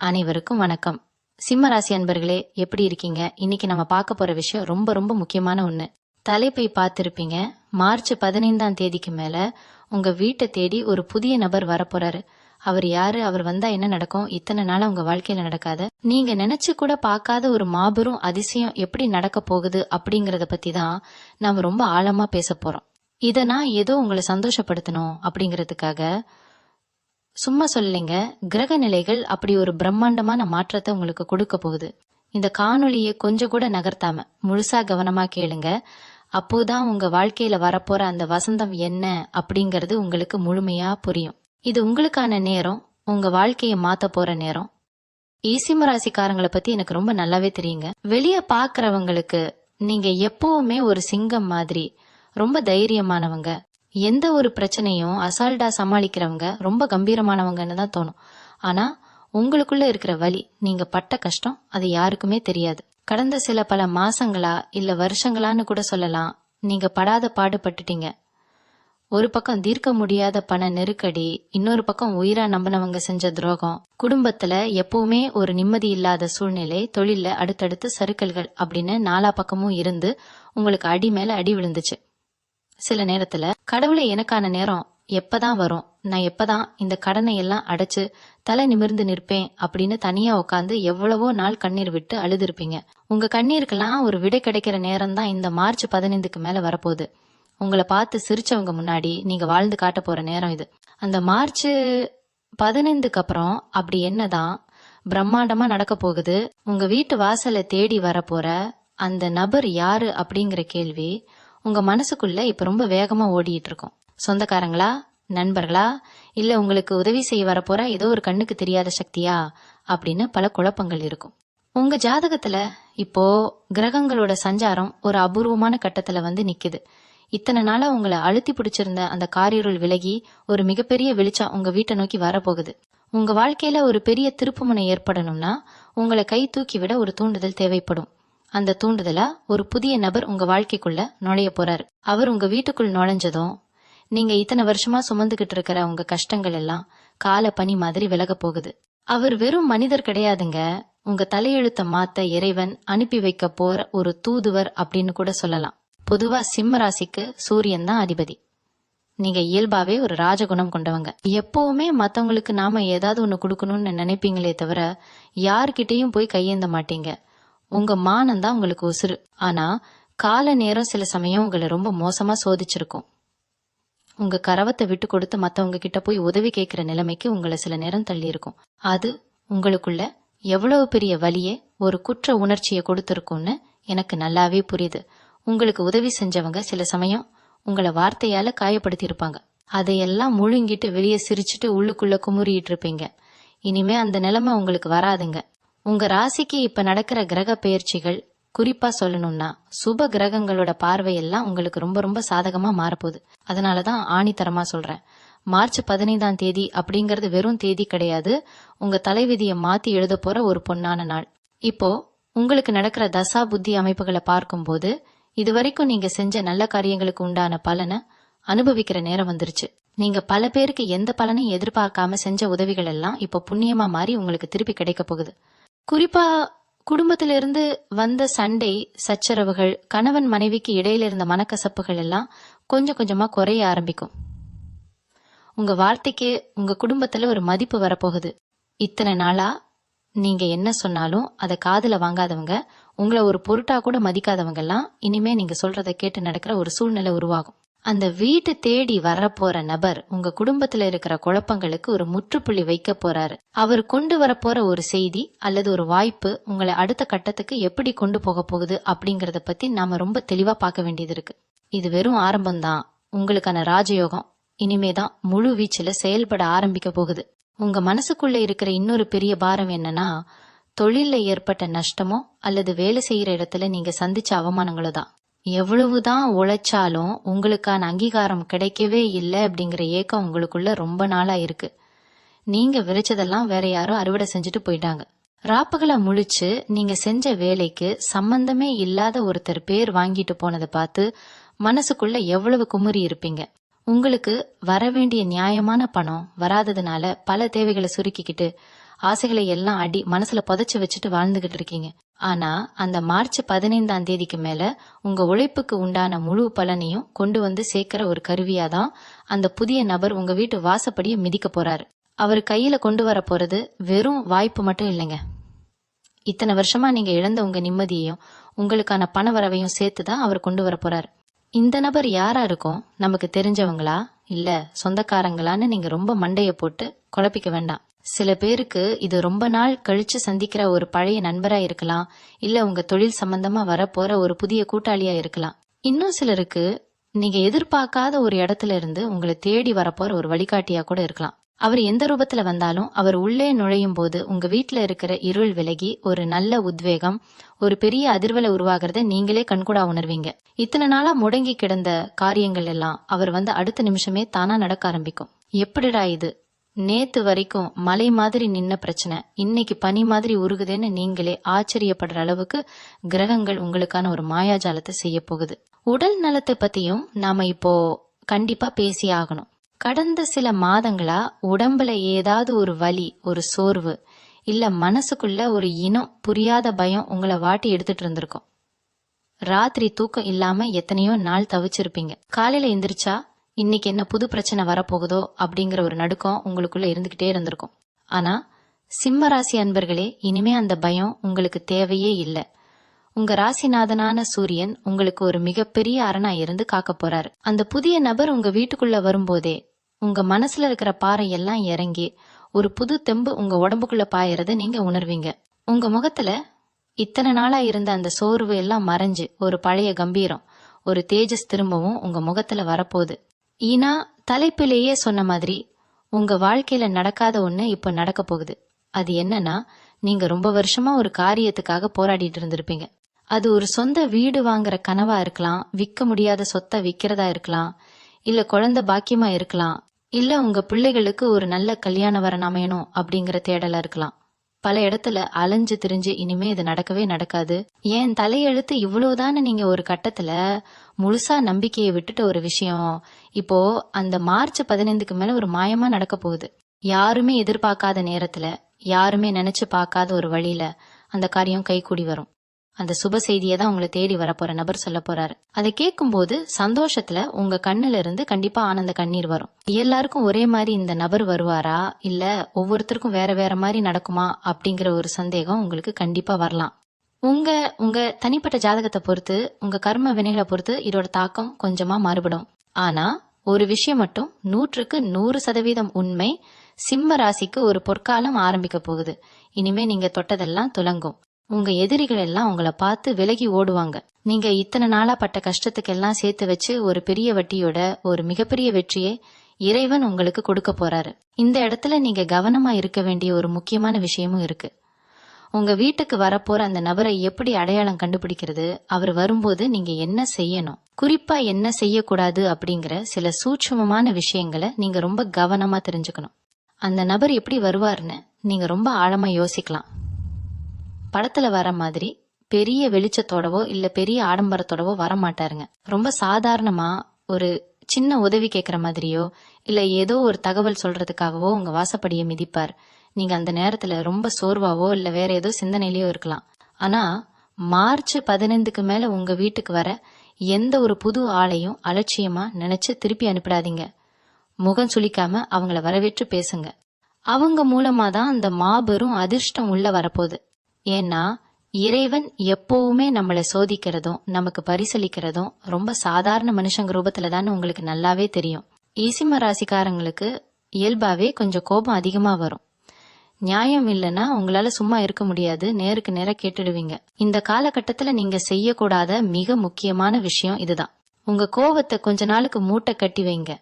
அனைவருக்கும் வணக்கம். சிம்ம ராசி அன்பர்களே, எப்படி இருக்கீங்க? இன்னைக்கு நம்ம பார்க்க போற விஷயம் ரொம்ப ரொம்ப முக்கியமான ஒண்ணு. தலைப்பை பார்த்திருப்பீங்க. மார்ச் 15ஆம் தேதிக்கு மேல உங்க வீட்டை தேடி ஒரு புதிய நபர் வரப்போறாரு. அவர் யாரு? அவர் வந்தா என்ன நடக்கும்? இத்தனை நாளா உங்க வாழ்க்கையில நடக்காத, நீங்க நினைச்சு கூட பார்க்காத ஒரு மாபெரும் அதிசயம் எப்படி நடக்க போகுது அப்படிங்கறத பத்தி தான் நாம ரொம்ப ஆழமா பேச போறோம். இத நான் ஏதோ உங்களை சந்தோஷப்படுத்தணும் அப்படிங்கறதுக்காக சும்மா சொல்லலைங்க. கிரக நிலைகள் அப்படி ஒரு பிரம்மாண்டமான மாற்றத்தை உங்களுக்கு கொடுக்க போகுது. இந்த காணொளியை கொஞ்சம் கூட நகர்த்தாம முழுசா கவனமா கேளுங்க. அப்போதான் உங்க வாழ்க்கையில வரப்போற அந்த வசந்தம் என்ன அப்படிங்கறது உங்களுக்கு முழுமையா புரியும். இது உங்களுக்கான நேரம், உங்க வாழ்க்கையை மாத்த போற நேரம். ஈசிம்ம ராசிக்காரங்களை பத்தி எனக்கு ரொம்ப நல்லாவே தெரியுங்க. வெளிய பாக்குறவங்களுக்கு நீங்க எப்பவுமே ஒரு சிங்கம் மாதிரி ரொம்ப தைரியமானவங்க, எந்த ஒரு பிரச்சனையும் அசால்ட்டா சமாளிக்கிறவங்க, ரொம்ப கம்பீரமானவங்கன்னு தான் தோணும். ஆனா உங்களுக்குள்ள இருக்கிற வலி, நீங்க பட்ட கஷ்டம் அது யாருக்குமே தெரியாது. கடந்த பல மாசங்களா இல்ல வருஷங்களான்னு கூட சொல்லலாம், நீங்க படாத பாடுபட்டுட்டீங்க. ஒரு பக்கம் தீர்க்க முடியாத பண நெருக்கடி, இன்னொரு பக்கம் உயிரா நம்பினவங்க செஞ்ச துரோகம், குடும்பத்துல எப்பவுமே ஒரு நிம்மதி இல்லாத சூழ்நிலை, தொழில அடுத்தடுத்து சறுக்கல்கள் அப்படின்னு நாலா பக்கமும் இருந்து உங்களுக்கு அடி மேல அடி விழுந்துச்சு. சில நேரத்துல கடவுளை எனக்கான நேரம் எப்பதான் வரும், நான் எப்பதான் இந்த கடனை எல்லாம் அடைச்சு தலை நிமிர்ந்து நிற்பேன் அப்படின்னு தனியா உட்காந்து எவ்வளவோ நாள் கண்ணீர் விட்டு அழுதுருப்பீங்க. உங்க கண்ணீருக்கெல்லாம் ஒரு விடை கிடைக்கிற நேரம் தான் இந்த மார்ச் 15க்கு மேல வரப்போகுது. உங்களை பார்த்து சிரிச்சவங்க முன்னாடி நீங்க வாழ்ந்து காட்ட போற நேரம் இது. அந்த மார்ச் 15க்கு அப்புறம் அப்படி என்னதான் பிரம்மாண்டமா நடக்க போகுது? உங்க வீட்டு வாசலை தேடி வரப்போற அந்த நபர் யாரு அப்படிங்கிற கேள்வி உங்க மனசுக்குள்ள இப்ப ரொம்ப வேகமா ஓடிட்டு இருக்கும். சொந்தக்காரங்களா, நண்பர்களா, இல்ல உங்களுக்கு உதவி செய்ய வரப்போற ஏதோ ஒரு கண்ணுக்கு தெரியாத சக்தியா அப்படின்னு பல குழப்பங்கள் இருக்கும். உங்க ஜாதகத்துல இப்போ கிரகங்களோட சஞ்சாரம் ஒரு அபூர்வமான கட்டத்துல வந்து நிக்குது. இத்தனை நாளா உங்களை அழுத்தி பிடிச்சிருந்த அந்த காரிருள் விலகி ஒரு மிகப்பெரிய வெளிச்சம் உங்க வீட்டை நோக்கி வரப்போகுது. உங்க வாழ்க்கையில ஒரு பெரிய திருப்புமுனை ஏற்படணும்னா உங்களை கை தூக்கி விட ஒரு தூண்டுதல் தேவைப்படும். அந்த தூண்டுதலா ஒரு புதிய நபர் உங்க வாழ்க்கைக்குள்ள நுழைய போறாரு. அவர் உங்க வீட்டுக்குள் நுழைஞ்சதும் நீங்க இத்தனை வருஷமா சுமந்துகிட்டு இருக்கிற உங்க கஷ்டங்கள் எல்லாம் கால பனி மாதிரி விலக போகுது. அவர் வெறும் மனிதர் கிடையாதுங்க, உங்க தலையெழுத்த மாத்த இறைவன் அனுப்பி வைக்க போற ஒரு தூதுவர் அப்படின்னு கூட சொல்லலாம். பொதுவா சிம்ம ராசிக்கு சூரியன் தான் அதிபதி. நீங்க இயல்பாவே ஒரு ராஜகுணம் கொண்டவங்க. எப்பவுமே மத்தவங்களுக்கு நாம ஏதாவது ஒண்ணு கொடுக்கணும்னு நினைப்பீங்களே தவிர யார்கிட்டயும் போய் கையேந்த மாட்டீங்க. உங்க மானம் தான் உங்களுக்கு உசுறு. ஆனா கால நேரம் சில சமயம் உங்களை ரொம்ப மோசமா சோதிச்சிருக்கும். உங்க கரவத்தை விட்டு கொடுத்து மத்தவங்க கிட்ட போய் உதவி கேட்கிற நிலைமைக்கு உங்களை சில நேரம் தள்ளி இருக்கும். அது உங்களுக்குள்ள எவ்வளவு பெரிய வலியே, ஒரு குற்ற உணர்ச்சியை கொடுத்திருக்கும்னு எனக்கு நல்லாவே புரியுது. உங்களுக்கு உதவி செஞ்சவங்க சில சமயம் உங்களை வார்த்தையால காயப்படுத்தி இருப்பாங்க. அதையெல்லாம் முழுங்கிட்டு வெளியே சிரிச்சுட்டு உள்ளுக்குள்ள குமுறிட்டு இருப்பீங்க. இனிமே அந்த நிலைமை உங்களுக்கு வராதுங்க. உங்க ராசிக்கு இப்ப நடக்கிற கிரக பெயர்ச்சிகள், குறிப்பா சொல்லணும்னா சுப கிரகங்களோட பார்வையெல்லாம் உங்களுக்கு ரொம்ப ரொம்ப சாதகமா மாறப்போகுது. அதனாலதான் ஆணித்தரமா சொல்றேன், மார்ச் 15ஆம் தேதி அப்படிங்கறது வெறும் தேதி கிடையாது, உங்க தலைவிதியை மாத்தி எழுத போற ஒரு பொன்னான நாள். இப்போ உங்களுக்கு நடக்கிற தசா புத்தி அமைப்புகளை பார்க்கும்போது இதுவரைக்கும் நீங்க செஞ்ச நல்ல காரியங்களுக்கு உண்டான பலனை அனுபவிக்கிற நேரம் வந்துருச்சு. நீங்க பல பேருக்கு எந்த பலனையும் எதிர்பார்க்காம செஞ்ச உதவிகள் எல்லாம் இப்போ புண்ணியமா மாறி உங்களுக்கு திருப்பி கிடைக்க போகுது. குறிப்பா குடும்பத்திலிருந்து வந்த சண்டை சச்சரவுகள், கணவன் மனைவிக்கு இடையில இருந்த மனக்கசப்புகள் எல்லாம் கொஞ்சம் கொஞ்சமா குறைய ஆரம்பிக்கும். உங்க வார்த்தைக்கு உங்க குடும்பத்துல ஒரு மதிப்பு வரப்போகுது. இத்தனை நாளா நீங்க என்ன சொன்னாலும் அதை காதுல வாங்காதவங்க, உங்களை ஒரு பொருட்டா கூட மதிக்காதவங்க எல்லாம் இனிமே நீங்க சொல்றதை கேட்டு நடக்கிற ஒரு சூழ்நிலை உருவாகும். அந்த வீட்டை தேடி வரப்போற நபர் உங்க குடும்பத்துல இருக்கிற குழப்பங்களுக்கு ஒரு முற்றுப்புள்ளி வைக்க போறாரு. அவர் கொண்டு வரப்போற ஒரு செய்தி அல்லது ஒரு வாய்ப்பு உங்களை அடுத்த கட்டத்துக்கு எப்படி கொண்டு போக போகுது அப்படிங்கறத பத்தி நாம ரொம்ப தெளிவா பார்க்க வேண்டியது இருக்கு. இது வெறும் ஆரம்பம்தான். உங்களுக்கான ராஜயோகம் இனிமேதான் முழு வீச்சுல செயல்பட ஆரம்பிக்க போகுது. உங்க மனசுக்குள்ள இருக்கிற இன்னொரு பெரிய பாரம் என்னன்னா, தொழில ஏற்பட்ட நஷ்டமோ அல்லது வேலை செய்யற இடத்துல நீங்க சந்திச்ச அவமானங்களோ தான். எவ்வளவுதான் உழைச்சாலும் உங்களுக்கான அங்கீகாரம் கிடைக்கவே இல்லை அப்படிங்கிற ஏக்கம் உங்களுக்குள்ள ரொம்ப நாளா இருக்கு. நீங்க விரைச்சதெல்லாம் வேற யாரும் அறுவடை செஞ்சுட்டு போயிட்டாங்க. ராப்பகலா முழிச்சு நீங்க செஞ்ச வேலைக்கு சம்பந்தமே இல்லாத ஒருத்தர் பேர் வாங்கிட்டு போனதை பார்த்து மனசுக்குள்ள எவ்வளவு குமுறி இருப்பீங்க. உங்களுக்கு வர வேண்டிய நியாயமான பணம் வராததுனால பல தேவைகளை சுருக்கிக்கிட்டு ஆசைகளை எல்லாம் மனசுல புதைச்சு வச்சுட்டு வாழ்ந்துகிட்டு இருக்கீங்க. ஆனா அந்த மார்ச் 15ஆம் தேதிக்கு மேல உங்க உழைப்புக்கு உண்டான முழு பலனையும் கொண்டு வந்து சேர்க்கிற ஒரு கருவியாதான் அந்த புதிய நபர் உங்க வீட்டு வாசப்படியை மிதிக்க போறாரு. அவர் கையில கொண்டு வர போறது வெறும் வாய்ப்பு மட்டும் இல்லைங்க. இத்தனை வருஷமா நீங்க இழந்த உங்க நிம்மதியையும் உங்களுக்கான பண வரவையும் சேர்த்துதான் அவர் கொண்டு வர போறாரு. இந்த நபர் யாரா இருக்கும்? நமக்கு தெரிஞ்சவங்களா இல்ல சொந்தக்காரங்களான்னு நீங்க ரொம்ப மண்டைய போட்டு குழப்பிக்க வேண்டாம். சில பேருக்கு இது ரொம்ப நாள் கழிச்சு சந்திக்கிற ஒரு பழைய நண்பரா இருக்கலாம், இல்ல உங்க தொழில் சம்பந்தமா வரப்போற ஒரு புதிய கூட்டாளியா இருக்கலாம். இன்னும் சிலருக்கு நீங்க எதிர்பார்க்காத ஒரு இடத்துல இருந்து உங்களை தேடி வரப்போற ஒரு வழிகாட்டியா கூட இருக்கலாம். அவர் எந்த ரூபத்துல வந்தாலும் அவர் உள்ளே நுழையும் போது உங்க வீட்டுல இருக்கிற இருள் விலகி ஒரு நல்ல உத்வேகம், ஒரு பெரிய அதிர்வலை உருவாகிறத நீங்களே கண்கூடா உணர்வீங்க. இத்தனை நாளா முடங்கி கிடந்த காரியங்கள் எல்லாம் அவர் வந்து அடுத்த நிமிஷமே தானா நடக்க ஆரம்பிக்கும். எப்படிடா இது, நேத்து வரைக்கும் மலை மாதிரி நின்ன பிரச்சனை இன்னைக்கு பனி மாதிரி உருகுதேன்னு நீங்களே ஆச்சரியப்படுற அளவுக்கு கிரகங்கள் உங்களுக்கான ஒரு மாயாஜாலத்தை செய்ய போகுது. உடல் நலத்தை பத்தியும் நாம இப்போ கண்டிப்பா பேசி ஆகணும். கடந்த சில மாதங்களா உடம்புல ஏதாவது ஒரு வலி, ஒரு சோர்வு, இல்ல மனசுக்குள்ள ஒரு இனம் புரியாத பயம் உங்களை வாட்டி எடுத்துட்டு இருந்திருக்கும். ராத்திரி தூக்கம் இல்லாம எத்தனையோ நாள் தவிச்சிருப்பீங்க. காலையில எந்திரிச்சா இன்னைக்கு என்ன புது பிரச்சனை வரப்போகுதோ அப்படிங்கிற ஒரு நடுக்கம் உங்களுக்குள்ள இருந்துகிட்டே இருந்திருக்கும். ஆனா சிம்ம ராசி அன்பர்களே, இனிமே அந்த பயம் உங்களுக்கு தேவையே இல்லை. உங்க ராசிநாதனான சூரியன் உங்களுக்கு ஒரு மிகப்பெரிய அரணா இருந்து காக்க போறாரு. அந்த புதிய நபர் உங்க வீட்டுக்குள்ள வரும்போதே உங்க மனசுல இருக்கிற பாறை எல்லாம் இறங்கி ஒரு புது தெம்பு உங்க உடம்புக்குள்ள பாயறத நீங்க உணர்வீங்க. உங்க முகத்துல இத்தனை நாளா இருந்த அந்த சோர்வு எல்லாம் மறைஞ்சு ஒரு பழைய கம்பீரம், ஒரு தேஜஸ் திரும்பவும் உங்க முகத்துல வரப்போகுது. ஈனா தலைப்பிலேயே சொன்ன மாதிரி உங்க வாழ்க்கையில நடக்காத ஒண்ணு இப்ப நடக்க போகுது. அது என்னன்னா, நீங்க ரொம்ப வருஷமா ஒரு காரியத்துக்காக போராடிட்டு இருந்திருப்பீங்க. அது ஒரு சொந்த வீடு வாங்குற கனவா இருக்கலாம், விற்க முடியாத சொத்தை விக்கிறதா இருக்கலாம், இல்ல குழந்தை பாக்கியமா இருக்கலாம், இல்ல உங்க பிள்ளைகளுக்கு ஒரு நல்ல கல்யாண வரன் அமையணும் அப்படிங்கிற தேடலா இருக்கலாம். பல இடத்துல அலைஞ்சு திரிஞ்சு இனிமே இது நடக்கவே நடக்காது, ஏன் தலையெழுத்து இவ்வளவுதான்னு நீங்க ஒரு கட்டத்துல முழுசா நம்பிக்கையை விட்டுட்ட ஒரு விஷயம் இப்போ அந்த மார்ச் 15க்கு மேல ஒரு மாயமா நடக்க போகுது. யாருமே எதிர்பார்க்காத நேரத்துல, யாருமே நினைச்சு பார்க்காத ஒரு வழியில அந்த காரியம் கைகூடி வரும். அந்த சுப செய்தியை தான் உங்களை தேடி வரப்போற நபர் சொல்ல போறாரு. அதை கேட்கும் போது சந்தோஷத்துல உங்க கண்ணுல இருந்து கண்டிப்பா ஆனந்த கண்ணீர் வரும். எல்லாருக்கும் ஒரே மாதிரி இந்த நபர் வருவாரா, இல்ல ஒவ்வொருத்தருக்கும் வேற வேற மாதிரி நடக்குமா அப்படிங்கிற ஒரு சந்தேகம் உங்களுக்கு கண்டிப்பா வரலாம். உங்க தனிப்பட்ட ஜாதகத்தை பொறுத்து, உங்க கர்ம வினைகளை பொறுத்து இதோட தாக்கம் கொஞ்சமா மாறுபடும். ஆனா ஒரு விஷயம் மட்டும் 100க்கு 100% உண்மை, சிம்ம ராசிக்கு ஒரு பொற்காலம் ஆரம்பிக்க போகுது. இனிமே நீங்க தொட்டதெல்லாம் துலங்கும். உங்க எதிரிகள் எல்லாம் உங்களை பார்த்து விலகி ஓடுவாங்க. நீங்க இத்தனை நாளா பட்ட கஷ்டத்துக்கெல்லாம் சேர்த்து வச்சு ஒரு பெரிய வட்டியோட ஒரு மிகப்பெரிய வெற்றியை இறைவன் உங்களுக்கு கொடுக்க போறாரு. இந்த இடத்துல நீங்க கவனமா இருக்க வேண்டிய ஒரு முக்கியமான விஷயமும் இருக்கு. உங்க வீட்டுக்கு வரப்போற அந்த நபரை எப்படி அடையாளம் கண்டுபிடிக்கிறது, அவர் வரும்போது நீங்க என்ன செய்யணும், குறிப்பா என்ன செய்யக்கூடாது அப்படிங்கிற சில சூட்சுமமான விஷயங்களை நீங்க ரொம்ப கவனமா தெரிஞ்சுக்கணும். அந்த நபர் எப்படி வருவார்னு நீங்க ரொம்ப ஆழமா யோசிக்கலாம். படத்துல வர மாதிரி பெரிய வெளிச்சத்தோடவோ இல்ல பெரிய ஆடம்பரத்தோடவோ வரமாட்டாருங்க. ரொம்ப சாதாரணமா ஒரு சின்ன உதவி கேட்கற மாதிரியோ இல்ல ஏதோ ஒரு தகவல் சொல்றதுக்காகவோ உங்க வாசப்படியை மிதிப்பார். நீங்க அந்த நேரத்துல ரொம்ப சோர்வாவோ இல்ல வேற ஏதோ சிந்தனையிலயோ இருக்கலாம். ஆனா மார்ச் 15க்கு மேல உங்க வீட்டுக்கு வர எந்த ஒரு புது ஆளையும் அலட்சியமா நினைச்சு திருப்பி அனுப்பிடாதீங்க. முகம் சுளிக்காம அவங்கள வரவேற்று பேசுங்க. அவங்க மூலமா தான் அந்த மாபெரும் அதிர்ஷ்டம் உள்ள வரப்போகுது. ஏன்னா இறைவன் எப்பவுமே நம்மளை சோதிக்கிறதும் நமக்கு பரிசளிக்கிறதும் ரொம்ப சாதாரண மனுஷங்க ரூபத்துலதான் உங்களுக்கு நல்லாவே தெரியும். ஈசிம்ம ராசிக்காரங்களுக்கு இயல்பாவே கொஞ்சம் கோபம் அதிகமா வரும். நியாயம் இல்லைன்னா உங்களால சும்மா இருக்க முடியாது, நேருக்கு நேர கேட்டுடுவீங்க. இந்த காலகட்டத்துல நீங்க செய்யக்கூடாத மிக முக்கியமான விஷயம் இதுதான். உங்க கோபத்தை கொஞ்ச நாளுக்கு மூட்டை கட்டி வைங்க.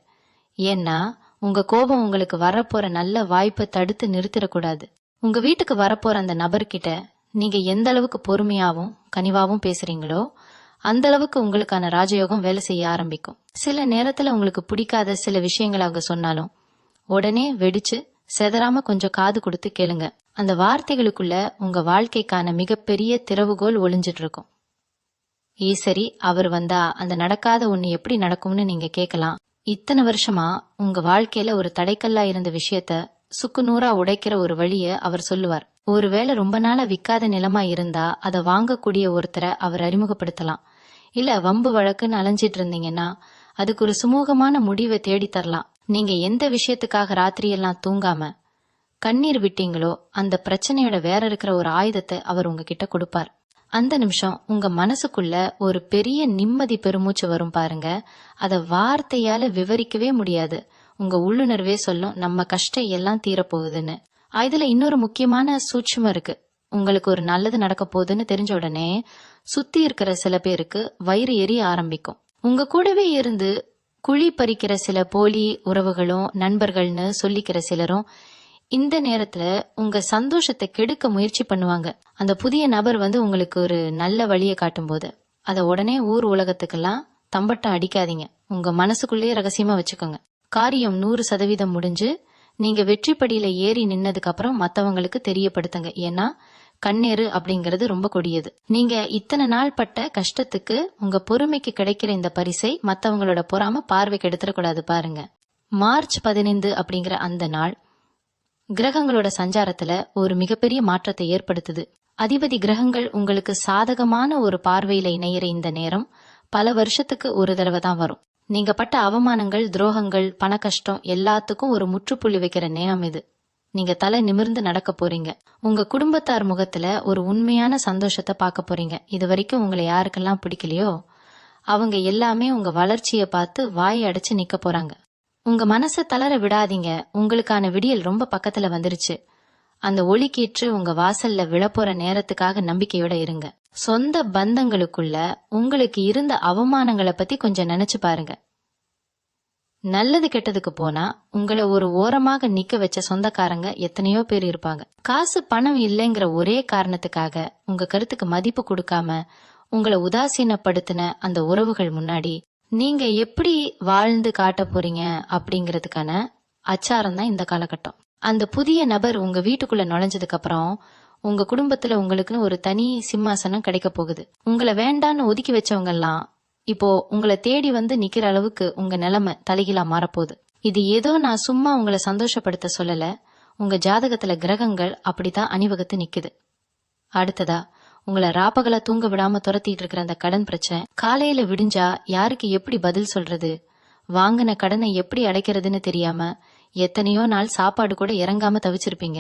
ஏன்னா உங்க கோபம் உங்களுக்கு வரப்போற நல்ல வாய்ப்பை தடுத்து நிறுத்திடக்கூடாது. உங்க வீட்டுக்கு வரப்போற அந்த நபர்கிட்ட நீங்க எந்த அளவுக்கு பொறுமையாவும் கனிவாவும் பேசுறீங்களோ அந்த அளவுக்கு உங்களுக்கான ராஜயோகம் வேலை செய்ய ஆரம்பிக்கும். சில நேரத்துல உங்களுக்கு பிடிக்காத சில விஷயங்களை அவங்க சொன்னாலும் உடனே வெடிச்சு செதறாம கொஞ்சம் காது கொடுத்து கேளுங்க. அந்த வார்த்தைகளுக்குள்ள உங்க வாழ்க்கைக்கான மிகப்பெரிய திறவுகோல் ஒளிஞ்சிட்டு இருக்கும். ஈசரி அவர் வந்தா அந்த நடக்காத ஒண்ணு எப்படி நடக்கும்னு நீங்க கேட்கலாம். இத்தனை வருஷமா உங்க வாழ்க்கையில ஒரு தடைக்கல்லா இருந்த விஷயத்த சுக்குநூறா உடைக்கிற ஒரு வழிய அவர் சொல்லுவார். ஒருவேளை ரொம்ப நாளா விக்காத நிலமா இருந்தா அதை வாங்கக்கூடிய ஒருத்தரை அவர் அறிமுகப்படுத்தலாம். இல்ல வம்பு வழக்குன்னு அலைஞ்சிட்டு இருந்தீங்கன்னா அதுக்கு ஒரு சுமூகமான முடிவை தேடி தரலாம். நீங்க எந்த விஷயத்துக்காக ராத்திரியெல்லாம் தூங்காம கண்ணீர் விட்டீங்களோ அந்த பிரச்சனையோட வேற இருக்கிற ஒரு ஆயுதத்தை அவர் உங்ககிட்ட கொடுப்பார். அந்த நிமிஷம் உங்க மனசுக்குள்ள ஒரு பெரிய நிம்மதி பெருமூச்சு வரும் பாருங்க. அத வார்த்தையால விவரிக்கவே முடியாது. உங்க உள்ளுணர்வே சொல்லும் நம்ம கஷ்டம் எல்லாம் தீரப்போகுதுன்னு. இதுல இன்னொரு முக்கியமான சூட்சுமம் இருக்கு. உங்களுக்கு ஒரு நல்லது நடக்க போகுதுன்னு தெரிஞ்ச உடனே சுத்தி இருக்கிற சில பேருக்கு வயிறு எரிய ஆரம்பிக்கும். உங்க கூடவே இருந்து குழி பறிக்கிற சில போலி உறவுகளும் நண்பர்கள்னு சொல்லிக்கிற சிலரும் இந்த நேரத்துல உங்க சந்தோஷத்தை கெடுக்க முயற்சி பண்ணுவாங்க. அந்த புதிய நபர் உங்களுக்கு ஒரு நல்ல வழியை காட்டும் போது அத உடனே ஊர் உலகத்துக்கெல்லாம் தம்பட்டம் அடிக்காதீங்க. உங்க மனசுக்குள்ளேயே ரகசியமா வச்சுக்கோங்க. காரியம் 100% முடிஞ்சு நீங்க வெற்றி படியில ஏறி நின்னதுக்கு அப்புறம் மத்தவங்களுக்கு தெரியப்படுத்துங்க. ஏன்னா கண்ணீரு அப்படிங்கறது ரொம்ப கொடியது. நீங்க இத்தனை நாள் பட்ட கஷ்டத்துக்கு உங்க பொறுமைக்கு கிடைக்கிற இந்த பரிசை மத்தவங்களோட பொறாம பார்வைக்கு எடுத்துடக்கூடாது. பாருங்க, மார்ச் 15 அப்படிங்கிற அந்த நாள் கிரகங்களோட சஞ்சாரத்துல ஒரு மிகப்பெரிய மாற்றத்தை ஏற்படுத்துது. அதிபதி கிரகங்கள் உங்களுக்கு சாதகமான ஒரு பார்வையில இணையிற இந்த நேரம் பல வருஷத்துக்கு ஒரு தடவை தான் வரும். நீங்க பட்ட அவமானங்கள், துரோகங்கள், பண கஷ்டம் எல்லாத்துக்கும் ஒரு முற்றுப்புள்ளி வைக்கிற நேரம் இது. நீங்க தலை நிமிர்ந்து நடக்க போறீங்க. உங்க குடும்பத்தார் முகத்துல ஒரு உண்மையான சந்தோஷத்தை பார்க்க போறீங்க. இது வரைக்கும் உங்களை யாருக்கெல்லாம் பிடிக்கலையோ அவங்க எல்லாமே உங்க வளர்ச்சியை பார்த்து வாயை அடைச்சு நிக்க போறாங்க. உங்க மனசை தளர விடாதீங்க. உங்களுக்கான விடியல் ரொம்ப பக்கத்துல வந்துருச்சு. அந்த ஒளிக்கீற்று உங்க வாசல்ல விழப்போற நேரத்துக்காக நம்பிக்கையோட இருங்க. சொந்த பந்தங்களுக்குள்ள உங்களுக்கு இருந்த அவமானங்களை பத்தி கொஞ்சம் நினைச்சு பாருங்க. நல்லது கெட்டதுக்கு போனா உங்களை ஒரு ஓரமாக நிக்க வச்ச சொந்தக்காரங்க எத்தனையோ பேர் இருப்பாங்க. காசு பணம் இல்லைங்கிற ஒரே காரணத்துக்காக உங்க கருத்துக்கு மதிப்பு கொடுக்காம உங்களை உதாசீனப்படுத்தின அந்த உறவுகள் முன்னாடி நீங்க எப்படி வாழ்ந்து காட்ட போறீங்க அப்படிங்கறதுக்கான அச்சாரம் தான் இந்த காலகட்டம். அந்த புதிய நபர் உங்க வீட்டுக்குள்ள நுழைஞ்சதுக்கு அப்புறம் உங்க குடும்பத்துல உங்களுக்குன்னு ஒரு தனி சிம்மாசனம் கிடைக்க போகுது. உங்களை வேண்டான்னு ஒதுக்கி வச்சவங்க எல்லாம் இப்போ உங்களை தேடி வந்து நிக்கிற அளவுக்கு உங்க நிலைமை தலைகீழா மாறப்போகுது. இது ஏதோ நான் சும்மா உங்களை சந்தோஷப்படுத்த சொல்லல. உங்க ஜாதகத்துல கிரகங்கள் அப்படித்தான் அணிவகுத்து நிக்குது. அடுத்ததா உங்களை ராப்பகலா தூங்க விடாம துரத்திட்டு இருக்கிற அந்த கடன் பிரச்சனை, காலையில விடிஞ்சா யாருக்கு எப்படி பதில் சொல்றது, வாங்கின கடனை எப்படி அடைக்கிறதுன்னு தெரியாம எத்தனையோ நாள் சாப்பாடு கூட இறங்காம தவிச்சிருப்பீங்க.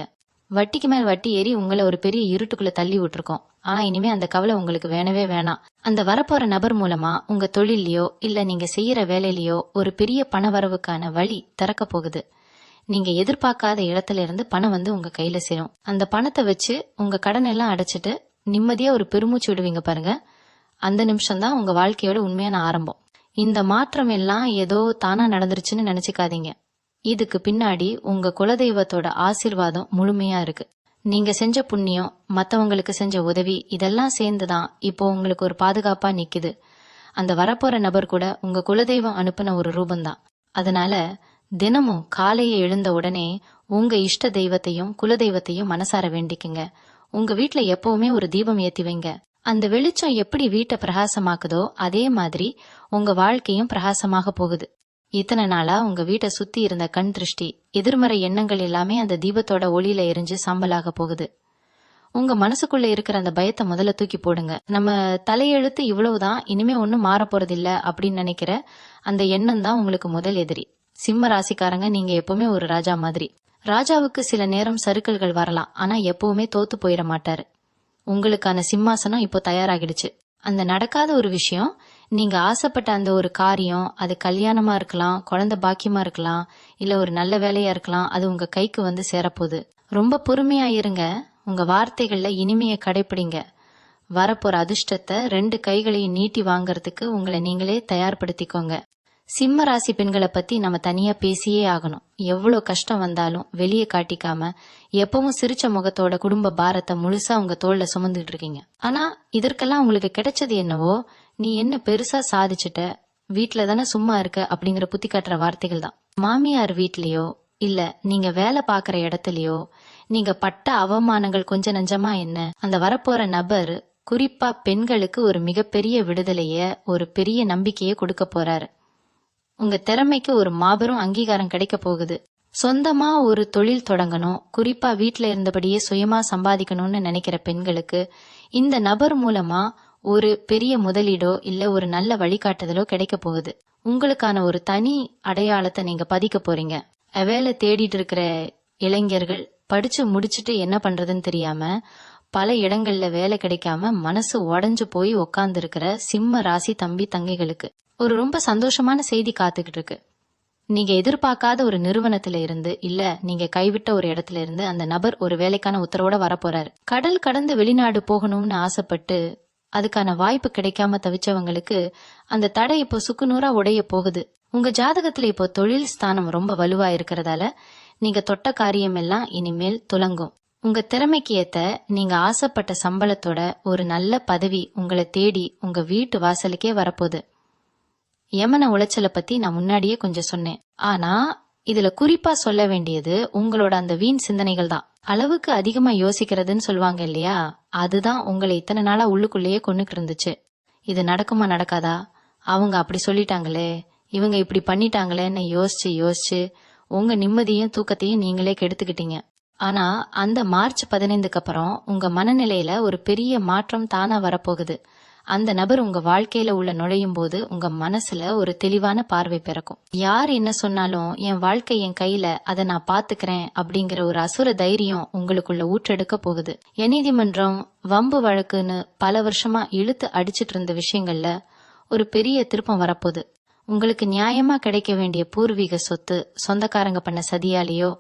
வட்டிக்கு மேல் வட்டி ஏறி உங்களை ஒரு பெரிய இருட்டுக்குள்ள தள்ளி விட்டுருக்கோம். ஆனா இனிமே அந்த கவலை உங்களுக்கு வேணவே வேணாம். அந்த வரப்போற நபர் மூலமா உங்க தொழிலையோ இல்ல நீங்க செய்யற வேலையிலயோ ஒரு பெரிய பண வரவுக்கான வழி திறக்க போகுது. நீங்க எதிர்பார்க்காத இடத்துல இருந்து பணம் உங்க கையில சேரும். அந்த பணத்தை வச்சு உங்க கடன் எல்லாம் அடைச்சிட்டு நிம்மதியா ஒரு பெருமூச்சு விடுவீங்க பாருங்க. அந்த நிமிஷம் தான் உங்க வாழ்க்கையோட உண்மையான ஆரம்பம். இந்த மாற்றம் எல்லாம் ஏதோ தானா நடந்துருச்சுன்னு நினைச்சுக்காதீங்க. இதுக்கு பின்னாடி உங்க குலதெய்வத்தோட ஆசீர்வாதம் முழுமையா இருக்கு. நீங்க செஞ்ச புண்ணியம், மத்தவங்களுக்கு செஞ்ச உதவி, இதெல்லாம் சேர்ந்துதான் இப்போ உங்களுக்கு ஒரு பாதுகாப்பா நிக்குது. அந்த வரப்போற நபர் கூட உங்க குலதெய்வம் அனுப்பின ஒரு ரூபந்தான். அதனால தினமும் காலையை எழுந்த உடனே உங்க இஷ்ட தெய்வத்தையும் குலதெய்வத்தையும் மனசார வேண்டிக்குங்க. உங்க வீட்டுல எப்பவுமே ஒரு தீபம் ஏத்தி வைங்க. அந்த வெளிச்சம் எப்படி வீட்டை பிரகாசமாக்குதோ அதே மாதிரி உங்க வாழ்க்கையும் பிரகாசமாக போகுது. இத்தனை நாளா உங்க வீட்டை சுத்தி இருந்த கண் திருஷ்டி, எதிர்மறை எண்ணங்கள் எல்லாமே அந்த தீபத்தோட ஒளியில எரிஞ்சு சாம்பலாக போகுது. உங்க மனசுக்குள்ள இருக்கிற அந்த பயத்தை முதல்ல தூக்கி போடுங்க. நம்ம தலையெழுத்து இவ்வளவுதான், இனிமே ஒன்னும் மாற போறது இல்ல அப்படின்னு நினைக்கிற அந்த எண்ணம் தான் உங்களுக்கு முதல் எதிரி. சிம்ம ராசிக்காரங்க, நீங்க எப்பவுமே ஒரு ராஜா மாதிரி. ராஜாவுக்கு சில நேரம் சறுக்கல்கள் வரலாம், ஆனா எப்பவுமே தோத்து போயிட மாட்டாரு. உங்களுக்கான சிம்மாசனம் இப்போ தயாராகிடுச்சு. அந்த நடக்காத ஒரு விஷயம், நீங்க ஆசைப்பட்ட அந்த ஒரு காரியம், அது கல்யாணமா இருக்கலாம், குழந்தை பாக்கியமா இருக்கலாம், இல்ல ஒரு நல்ல வேலையா இருக்கலாம், அது உங்க கைக்கு சேரப்போகுது. ரொம்ப பொறுமையா இருங்க. உங்க வார்த்தைகள்ல இனிமையை கடைபிடிங்க. வரப்போற அதிர்ஷ்டத்தை 2 கைகளையும் நீட்டி வாங்கறதுக்கு உங்களை நீங்களே தயார்படுத்திக்கோங்க. சிம்ம ராசி பெண்களை பத்தி நம்ம தனியா பேசியே ஆகணும். எவ்வளவு கஷ்டம் வந்தாலும் வெளியே காட்டிக்காம எப்பவும் சிரிச்ச முகத்தோட குடும்ப பாரத்தை முழுசா உங்க தோல்ல சுமந்துட்டு இருக்கீங்க. ஆனா இதற்கெல்லாம் உங்களுக்கு கிடைச்சது என்னவோ, நீ என்ன பெருசா சாதிச்சுட்ட, வீட்டுல தானே சும்மா இருக்க அப்படிங்கிற புத்தி காட்டுற வார்த்தைகள் தான். மாமியார் வீட்லயோ இல்ல நீங்க வேலை பாக்குற இடத்துலயோ நீங்க பட்ட அவமானங்கள் கொஞ்ச நஞ்சமா என்ன, அந்த வரப்போற நபர் குறிப்பா பெண்களுக்கு ஒரு மிகப்பெரிய விடுதலைய, ஒரு பெரிய நம்பிக்கையை கொடுக்க போறாரு. உங்க திறமைக்கு ஒரு மாபெரும் அங்கீகாரம் கிடைக்க போகுது. சொந்தமா ஒரு தொழில் தொடங்கணும், குறிப்பா வீட்ல இருந்தபடியே சுயமா சம்பாதிக்கணும்னு நினைக்கிற பெண்களுக்கு இந்த நபர் மூலமா ஒரு பெரிய முதலீடோ இல்ல ஒரு நல்ல வழிகாட்டுதலோ கிடைக்க போகுது. உங்களுக்கான ஒரு தனி அடையாளத்தை நீங்க பதிக்க போறீங்க. வேலை தேடிட்டு இருக்கிற இளைஞர்கள் படிச்சு முடிச்சுட்டு என்ன பண்றதுன்னு தெரியாம பல இடங்கள்ல வேலை கிடைக்காம மனசு உடைஞ்சு போய் உக்காந்து இருக்கிற சிம்ம ராசி தம்பி தங்கைகளுக்கு ஒரு ரொம்ப சந்தோஷமான செய்தி காத்துக்கிட்டு இருக்கு. நீங்க எதிர்பார்க்காத ஒரு நிறுவனத்துல இருந்து இல்ல நீங்க கைவிட்ட ஒரு இடத்துல இருந்து அந்த நபர் ஒரு வேலைக்கான உத்தரவோட வரப்போறாரு. கடல் கடந்து வெளிநாடு போகணும்னு ஆசைப்பட்டு அதுக்கான வாய்ப்பு கிடைக்காம தவிச்சவங்களுக்கு அந்த தடை இப்போ சுக்குநூறா உடைய போகுது. உங்க ஜாதகத்துல இப்போ தொழில் ஸ்தானம் ரொம்ப வலுவா இருக்கிறதால நீங்க தொட்ட காரியம் எல்லாம் இனிமேல் துலங்கும். உங்க திறமைக்கு ஏத்த நீங்க ஆசைப்பட்ட சம்பளத்தோட ஒரு நல்ல பதவி உங்களை தேடி உங்க வீட்டு வாசலுக்கே வரப்போகுது. யமன உளைச்சலை பத்தி நான் முன்னாடியே கொஞ்சம் சொன்னேன். ஆனா இதுல குறிப்பா சொல்ல வேண்டியது உங்களோட அந்த வீண் சிந்தனைகள் தான். அளவுக்கு அதிகமா யோசிக்கிறதுன்னு சொல்லுவாங்க இல்லையா, அதுதான் உங்களை இத்தனை நாளா உள்ளுக்குள்ளேயே கொண்டுட்டு இருந்துச்சு. இது நடக்குமா நடக்காதா, அவங்க அப்படி சொல்லிட்டாங்களே, இவங்க இப்படி பண்ணிட்டாங்களேன்னு யோசிச்சு யோசிச்சு உங்க நிம்மதியும் தூக்கத்தையும் நீங்களே கெடுத்துக்கிட்டீங்க. ஆனா அந்த மார்ச் 15க்கு அப்புறம் உங்க மனநிலையில ஒரு பெரிய மாற்றம் தானா வரப்போகுது. அந்த நபர் உங்க வாழ்க்கையில உள்ள நுழையும் போது உங்க மனசுல ஒரு தெளிவான பார்வை பிறக்கும். யார் என்ன சொன்னாலும் என் வாழ்க்கை என் கையில, அதை நான் பாத்துக்கிறேன் அப்படிங்கிற ஒரு அசுர தைரியம் உங்களுக்குள்ள ஊற்றெடுக்க போகுது. நீதிமன்றம் வம்பு வழக்குன்னு பல வருஷமா இழுத்து அடிச்சிட்டு இருந்த விஷயங்கள்ல ஒரு பெரிய திருப்பம் வரப்போகுது. உங்களுக்கு நியாயமா கிடைக்க வேண்டிய பூர்வீக சொத்து சொந்தக்காரங்க பண்ண சதியாலேயோ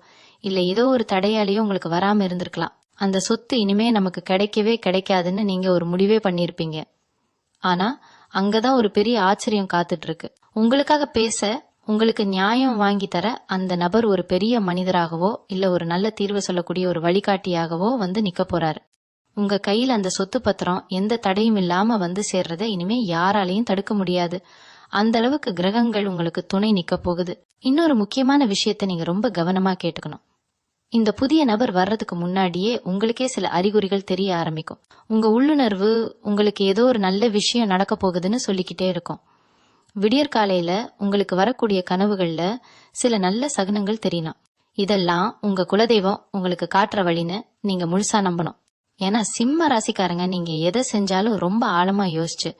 இல்ல ஏதோ ஒரு தடையாலேயோ உங்களுக்கு வராம இருந்திருக்கலாம். அந்த சொத்து இனிமே நமக்கு கிடைக்கவே கிடைக்காதுன்னு நீங்க ஒரு முடிவே பண்ணிருப்பீங்க. ஆனா அங்கதான் ஒரு பெரிய ஆச்சரியம் காத்துட்டு இருக்கு. உங்களுக்காக பேச, உங்களுக்கு நியாயம் வாங்கி தர அந்த நபர் ஒரு பெரிய மனிதராகவோ இல்ல ஒரு நல்ல தீர்வு சொல்லக்கூடிய ஒரு வழிகாட்டியாகவோ வந்து நிக்க போறாரு. உங்க கையில அந்த சொத்து பத்திரம் எந்த தடையும் இல்லாம வந்து சேர்றத இனிமே யாராலையும் தடுக்க முடியாது. அந்த அளவுக்கு கிரகங்கள் உங்களுக்கு துணை நிக்க போகுது. இன்னொரு முக்கியமான விஷயத்த நீங்க ரொம்ப கவனமா கேட்டுக்கணும். இந்த புதிய நபர் வர்றதுக்கு முன்னாடியே உங்களுக்கே சில அறிகுறிகள் தெரிய ஆரம்பிக்கும். உங்க உள்ளுணர்வு உங்களுக்கு ஏதோ ஒரு நல்ல விஷயம் நடக்க போகுதுன்னு சொல்லிக்கிட்டே இருக்கும். விடியற்காலையில உங்களுக்கு வரக்கூடிய கனவுகள்ல சில நல்ல சகுனங்கள் தெரியலாம். இதெல்லாம் உங்க குலதெய்வம் உங்களுக்கு காட்டுற வழின்னு நீங்க முழுசா நம்பணும். ஏன்னா சிம்ம ராசிக்காரங்க நீங்க எதை செஞ்சாலும் ரொம்ப ஆழமா யோசிச்சு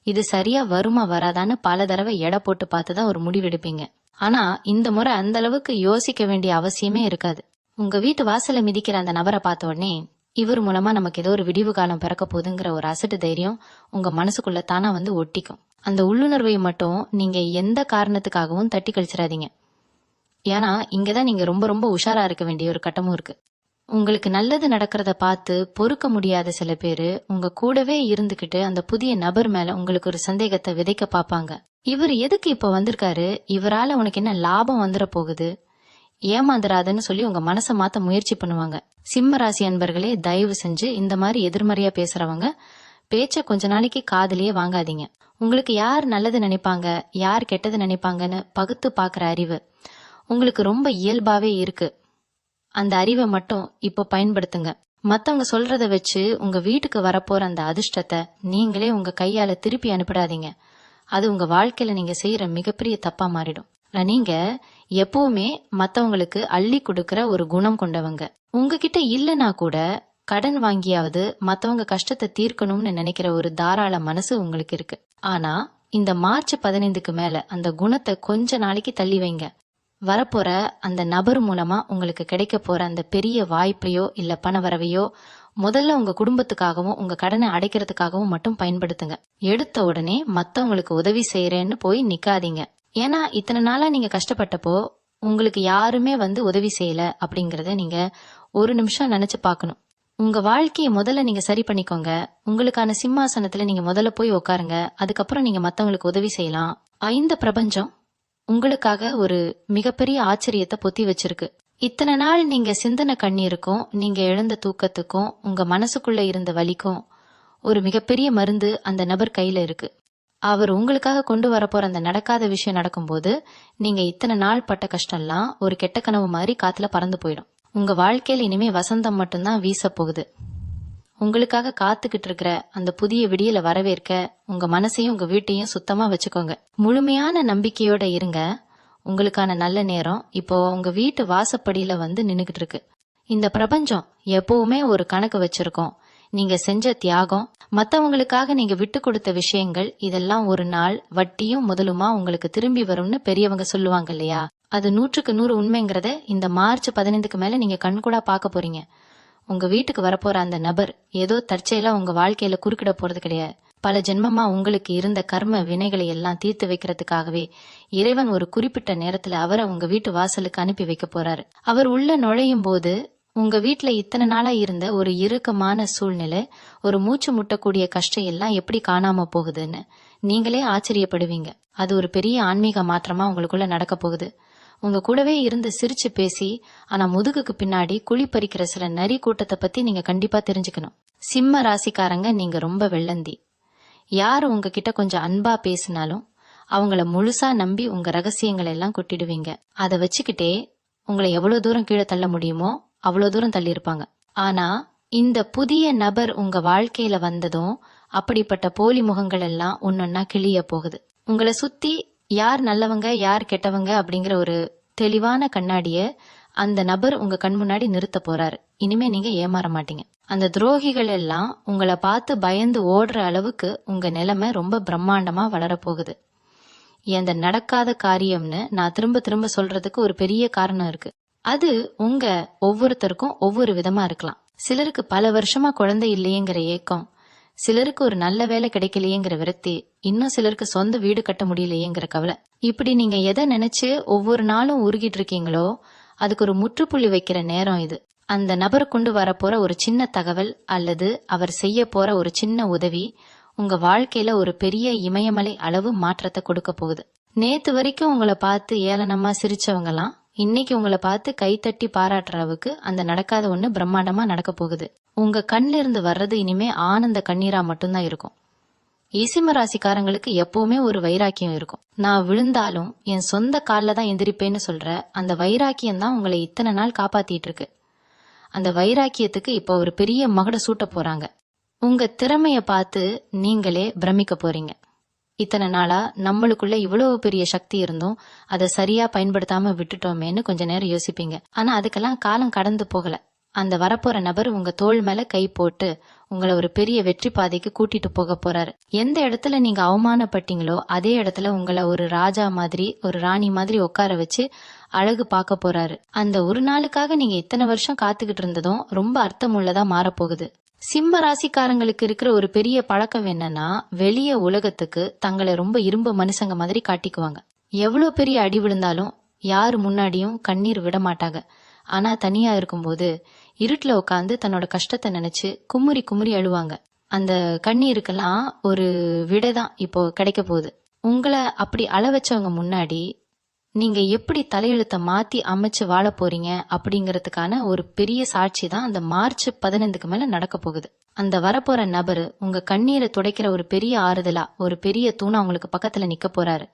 இது சரியா வருமா வராதான்னு பல தடவை எடை போட்டு பார்த்துதான் ஒரு முடிவெடுப்பீங்க. ஆனா இந்த முறை அந்த அளவுக்கு யோசிக்க வேண்டிய அவசியமே இருக்காது. உங்க வீட்டு வாசல மிதிக்கிற அந்த நபரை பார்த்த உடனே இவர் மூலமா நமக்கு ஏதோ ஒரு விடிவு காலம் பிறக்க போகுதுங்கிற ஒரு அசட்டு தைரியம் உங்க மனசுக்குள்ள தானா வந்து ஒட்டிக்கும். அந்த உள்ளுணர்வை மட்டும் நீங்க எந்த காரணத்துக்காகவும் தட்டி கழிச்சிடாதீங்க. ஏன்னா இங்கதான் நீங்க ரொம்ப ரொம்ப உஷாரா இருக்க வேண்டிய ஒரு கட்டமும் இருக்கு. உங்களுக்கு நல்லது நடக்கிறத பார்த்து பொறுக்க முடியாத சில பேரு உங்க கூடவே இருந்துகிட்டு அந்த புதிய நபர் மேல உங்களுக்கு ஒரு சந்தேகத்தை விதைக்க பாப்பாங்க. இவர் எதுக்கு இப்ப வந்திருக்காரு, இவரால உனக்கு என்ன லாபம் வந்துட போகுது, ஏமாந்துராதுன்னு சொல்லி உங்க மனசை மாத்த முயற்சி பண்ணுவாங்க. சிம்ம ராசி அன்பர்களே, தயவு செஞ்சு இந்த மாதிரி எதிர்மறையா பேசுறவங்க பேச்ச கொஞ்ச நாளைக்கு காதுலயே வாங்காதீங்க. உங்களுக்கு யார் நல்லது நினைப்பாங்க யார் கெட்டது நினைப்பாங்கன்னு பகுத்து பாக்குற அறிவு உங்களுக்கு ரொம்ப இயல்பாவே இருக்கு. அந்த அறிவை மட்டும் இப்போ பயன்படுத்துங்க. மத்தவங்க சொல்றத வச்சு உங்க வீட்டுக்கு வரப்போற அந்த அதிர்ஷ்டத்தை நீங்களே உங்க கையால திருப்பி அனுப்பிடாதீங்க. அது உங்க வாழ்க்கையில நீங்க செய்யற மிகப்பெரிய தப்பா மாறிடும். நீங்க எப்பவுமே மத்தவங்களுக்கு அள்ளி கொடுக்கற ஒரு குணம் கொண்டவங்க. உங்ககிட்ட இல்லனா கூட கடன் வாங்கியாவது மத்தவங்க கஷ்டத்தை தீர்க்கணும்னு நினைக்கிற ஒரு தாராள மனசு உங்களுக்கு இருக்கு. ஆனா இந்த மார்ச் 15க்கு மேல அந்த குணத்தை கொஞ்ச நாளைக்கு தள்ளி வைங்க. வரப்போற அந்த நபர் மூலமா உங்களுக்கு கிடைக்க போற அந்த பெரிய வாய்ப்பையோ இல்ல பண வரவையோ முதல்ல உங்க குடும்பத்துக்காகவும் உங்க கடனை அடைக்கிறதுக்காகவும் மட்டும் பயன்படுத்துங்க. எடுத்த உடனே மத்தவங்களுக்கு உதவி செய்யறேன்னு போய் நிக்காதீங்க. ஏன்னா இத்தனை நாளா நீங்க கஷ்டப்பட்டப்போ உங்களுக்கு யாருமே வந்து உதவி செய்யல அப்படிங்கறத நீங்க ஒரு நிமிஷம் நினைச்சு பாக்கணும். உங்க வாழ்க்கையை முதல்ல நீங்க சரி பண்ணிக்கோங்க. உங்களுக்கான சிம்மாசனத்துல நீங்க முதல்ல போய் உட்காருங்க. அதுக்கப்புறம் நீங்க மத்தவங்களுக்கு உதவி செய்யலாம். இந்த பிரபஞ்சம் உங்களுக்காக ஒரு மிகப்பெரிய ஆச்சரியத்தை பொத்தி வச்சிருக்கு. இத்தனை நாள் நீங்க சிந்தனை கண்ணீருக்கும் நீங்க இழந்த தூக்கத்துக்கும் உங்க மனசுக்குள்ள இருந்த வலிக்கும் ஒரு மிகப்பெரிய மருந்து அந்த நபர் கையில இருக்கு. அவர் உங்களுக்காக கொண்டு வரப்போற அந்த நடக்காத விஷயம் நடக்கும்போது நீங்க இத்தனை நாள் பட்ட கஷ்டம்லாம் ஒரு கெட்ட கனவு மாதிரி காத்துல பறந்து போயிடும். உங்க வாழ்க்கையில இனிமே வசந்தம் மட்டும்தான் வீச போகுது. உங்களுக்காக காத்துக்கிட்டு இருக்கிற அந்த புதிய விடியல வரவேற்க உங்க மனசையும் உங்க வீட்டையும் சுத்தமா வச்சுக்கோங்க. முழுமையான நம்பிக்கையோட இருங்க. உங்களுக்கான நல்ல நேரம் இப்போ உங்க வீட்டு வாசப்படியில வந்து நின்னுகிட்டு இருக்கு. இந்த பிரபஞ்சம் எப்பவுமே ஒரு கணக்கு வச்சிருக்கோம். நீங்க செஞ்ச தியாகம், மத்தவங்களுக்காக நீங்க விட்டு கொடுத்த விஷயங்கள், இதெல்லாம் ஒரு நாள் வட்டியும் முதலுமா உங்களுக்கு திரும்பி வரும்னு பெரியவங்க சொல்லுவாங்க இல்லையா? அது 100க்கு 100 உண்மைங்கிறத இந்த மார்ச் 15க்கு மேல நீங்க கண்கூடா பார்க்க போறீங்க. உங்க வீட்டுக்கு வரப்போற அந்த நபர் ஏதோ தற்செயலா உங்க வாழ்க்கையில குறுக்கிட போறது கிடையாது. பல ஜென்மமா உங்களுக்கு இருந்த கர்ம வினைகளை எல்லாம் தீர்த்து வைக்கிறதுக்காகவே இறைவன் ஒரு குறிப்பிட்ட நேரத்துல அவரை உங்க வீட்டு வாசலுக்கு அனுப்பி வைக்க போறாரு. அவர் உள்ள நுழையும் போது உங்க வீட்டுல இத்தனை நாளா இருந்த ஒரு இறுக்கமான சூழ்நிலை, ஒரு மூச்சு முட்டக்கூடிய கஷ்டம் எல்லாம் எப்படி காணாம போகுதுன்னு நீங்களே ஆச்சரியப்படுவீங்க. அது ஒரு பெரிய ஆன்மீக மாற்றமா உங்களுக்குள்ள நடக்க போகுது. உங்க கூடவே இருந்து சிரிச்சு பேசி ஆனா முதுகுக்கு பின்னாடி குழி பறிக்கிற சில நரி கூட்டத்தை பத்தி நீங்க கண்டிப்பா தெரிஞ்சுக்கணும். சிம்ம ராசிக்காரங்க, நீங்க ரொம்ப வெள்ளந்தி. யாரு உங்ககிட்ட கொஞ்சம் அன்பா பேசினாலும் அவங்கள முழுசா நம்பி உங்க ரகசியங்களை எல்லாம் கொட்டிடுவீங்க. அதை வச்சுக்கிட்டே உங்களை எவ்வளவு தூரம் கீழே தள்ள முடியுமோ அவ்வளவு தூரம் தள்ளி இருப்பாங்க. ஆனா இந்த புதிய நபர் உங்க வாழ்க்கையில வந்ததும் அப்படிப்பட்ட போலி முகங்கள் எல்லாம் ஒன்னொன்னா கிளிய போகுது. உங்களை சுத்தி யார் நல்லவங்க யார் கெட்டவங்க அப்படிங்கிற ஒரு தெளிவான கண்ணாடிய அந்த நபர் உங்க கண் முன்னாடி நிறுத்த போறாரு. இனிமே நீங்க ஏமாற மாட்டீங்க. அந்த துரோகிகள் எல்லாம் உங்களை பார்த்து பயந்து ஓடுற அளவுக்கு உங்க நிலைமை ரொம்ப பிரம்மாண்டமா வளரப்போகுது. இந்த நடக்காத காரியம்னு நான் திரும்ப திரும்ப சொல்றதுக்கு ஒரு பெரிய காரணம் இருக்கு. அது உங்க ஒவ்வொருத்தருக்கும் ஒவ்வொரு விதமா இருக்கலாம். சிலருக்கு பல வருஷமா குழந்தை இல்லையேங்கிற ஏக்கம், சிலருக்கு ஒரு நல்ல வேலை கிடைக்கலையேங்கிற விரக்தி, இன்னும் சிலருக்கு சொந்த வீடு கட்ட முடியலையேங்கிற கவலை. இப்படி நீங்க எதை நினைச்சு ஒவ்வொரு நாளும் உருகிட்டு இருக்கீங்களோ அதுக்கு ஒரு முற்றுப்புள்ளி வைக்கிற நேரம் இது. அந்த நபர் கொண்டு வரப்போற ஒரு சின்ன தகவல் அல்லது அவர் செய்ய போற ஒரு சின்ன உதவி உங்க வாழ்க்கையில ஒரு பெரிய இமயமலை அளவு மாற்றத்தை கொடுக்க போகுது. நேத்து வரைக்கும் உங்களை பார்த்து ஏளனமா சிரிச்சவங்கலாம் இன்னைக்கு உங்களை பார்த்து கைத்தட்டி பாராட்டுற அளவுக்கு அந்த நடக்காத ஒண்ணு பிரம்மாண்டமா நடக்க போகுது. உங்க கண்ல இருந்து வர்றது இனிமே ஆனந்த கண்ணீரா மட்டும்தான் இருக்கும். ஈசிம்ம ராசிக்காரங்களுக்கு எப்பவுமே ஒரு வைராக்கியம் இருக்கும். நான் விழுந்தாலும் என் சொந்த காலில் தான் எந்திரிப்பேன்னு சொல்ற அந்த வைராக்கியம் தான் உங்களை இத்தனை நாள் காப்பாத்திட்டு இருக்கு. அந்த வைராக்கியத்துக்கு இப்போ ஒரு பெரிய மகுட சூட்ட போறாங்க. உங்க திறமைய பார்த்து நீங்களே பிரமிக்க போறீங்க. இத்தனை நாளா நம்மளுக்குள்ள இவ்வளவு பெரிய சக்தி இருந்தும் அதை சரியா பயன்படுத்தாம விட்டுட்டோமேன்னு கொஞ்ச நேரம் யோசிப்பீங்க. ஆனா அதுக்கெல்லாம் காலம் கடந்து போகல. அந்த வரப்போற நபர் உங்க தோள் மேல கை போட்டு உங்களை ஒரு பெரிய வெற்றி பாதைக்கு கூட்டிட்டு போக போறாரு. எந்த இடத்துல நீங்க அவமானப்பட்டீங்களோ அதே இடத்துல உங்களை ஒரு ராஜா மாதிரி ஒரு ராணி மாதிரி உட்கார வச்சு அழகு பார்க்க போறாரு. அந்த ஒரு நாளுக்காக நீங்க இத்தனை வருஷம் காத்துக்கிட்டு இருந்ததும் ரொம்ப அர்த்தமுள்ளதா மாறப்போகுது. சிம்ம ராசிக்காரங்களுக்கு இருக்கிற ஒரு பெரிய பழக்கம் என்னன்னா, வெளிய உலகத்துக்கு தங்களை ரொம்ப இரும்பு மனுஷங்க மாதிரி காட்டிக்குவாங்க. எவ்வளவு பெரிய அடி விழுந்தாலும் யாரு முன்னாடியும் கண்ணீர் விட மாட்டாங்க. ஆனா தனியா இருக்கும்போது இருட்டுல உட்காந்து தன்னோட கஷ்டத்தை நினைச்சு குமுறி குமுறி அழுவாங்க. அந்த கண்ணீருக்கெல்லாம் ஒரு விடைதான் இப்போ கிடைக்க போகுது. உங்களை அப்படி அழ வச்சவங்க முன்னாடி நீங்க எப்படி தலையெழுத்த மாத்தி அமைச்சு வாழ போறீங்க அப்படிங்கறதுக்கான ஒரு பெரிய சாட்சி தான் அந்த மார்ச் 15க்கு மேல நடக்க போகுது. அந்த வரப்போற நபரு உங்க கண்ணீரை துடைக்கிற ஒரு பெரிய ஆறுதலா ஒரு பெரிய தூணா உங்களுக்கு பக்கத்துல நிக்க போறாரு.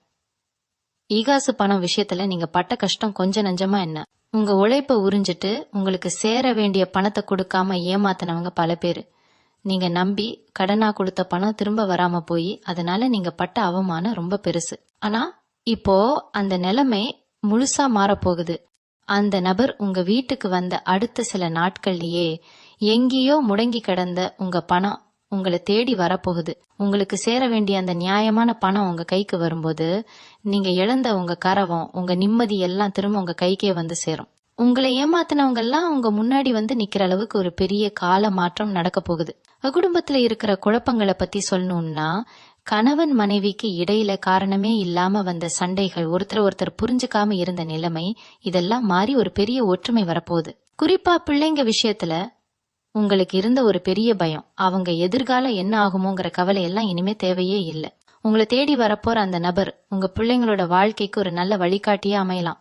ஈகாசு பணம் விஷயத்துல நீங்க பட்ட கஷ்டம் கொஞ்சம் நஞ்சமா என்ன? உங்க உழைப்ப உறிஞ்சிட்டு உங்களுக்கு சேர வேண்டிய பணத்தை கொடுக்காம ஏமாத்தினவங்க பல பேரு. நீங்க நம்பி கடனா கொடுத்த பணம் திரும்ப வராம போய் அதனால நீங்க பட்ட அவமானம் ரொம்ப பெருசு. ஆனா இப்போ அந்த நிலைமை முழுசா மாறப்போகுது. அந்த நபர் உங்க வீட்டுக்கு வந்த அடுத்த சில நாட்கள்லயே எங்கேயோ முடங்கி கிடந்த உங்க பணம் உங்களை தேடி வரப்போகுது. உங்களுக்கு சேர வேண்டிய அந்த நியாயமான பணம் உங்க கைக்கு வரும்போது நீங்க இழந்த உங்க கரவம் உங்க நிம்மதி எல்லாம் திரும்ப உங்க கைக்கே வந்து சேரும். உங்களை ஏமாத்தினவங்க எல்லாம் உங்க முன்னாடி வந்து நிக்கிற அளவுக்கு ஒரு பெரிய கால மாற்றம் நடக்க போகுது. குடும்பத்துல இருக்கிற குழப்பங்களை பத்தி சொல்லணும்னா, கணவன் மனைவிக்கு இடையில காரணமே இல்லாம வந்த சண்டைகள், ஒருத்தர் புரிஞ்சுக்காம இருந்த நிலைமை, இதெல்லாம் மாறி ஒரு பெரிய ஒற்றுமை வரப்போகுது. குறிப்பா பிள்ளைங்க விஷயத்துல உங்களுக்கு இருந்த ஒரு பெரிய பயம், அவங்க எதிர்காலம் என்ன ஆகுமோங்கிற கவலை எல்லாம் இனிமே தேவையே இல்லை. உங்களை தேடி வரப்போற அந்த நபர் உங்க பிள்ளைங்களோட வாழ்க்கைக்கு ஒரு நல்ல வழிகாட்டியே அமையலாம்.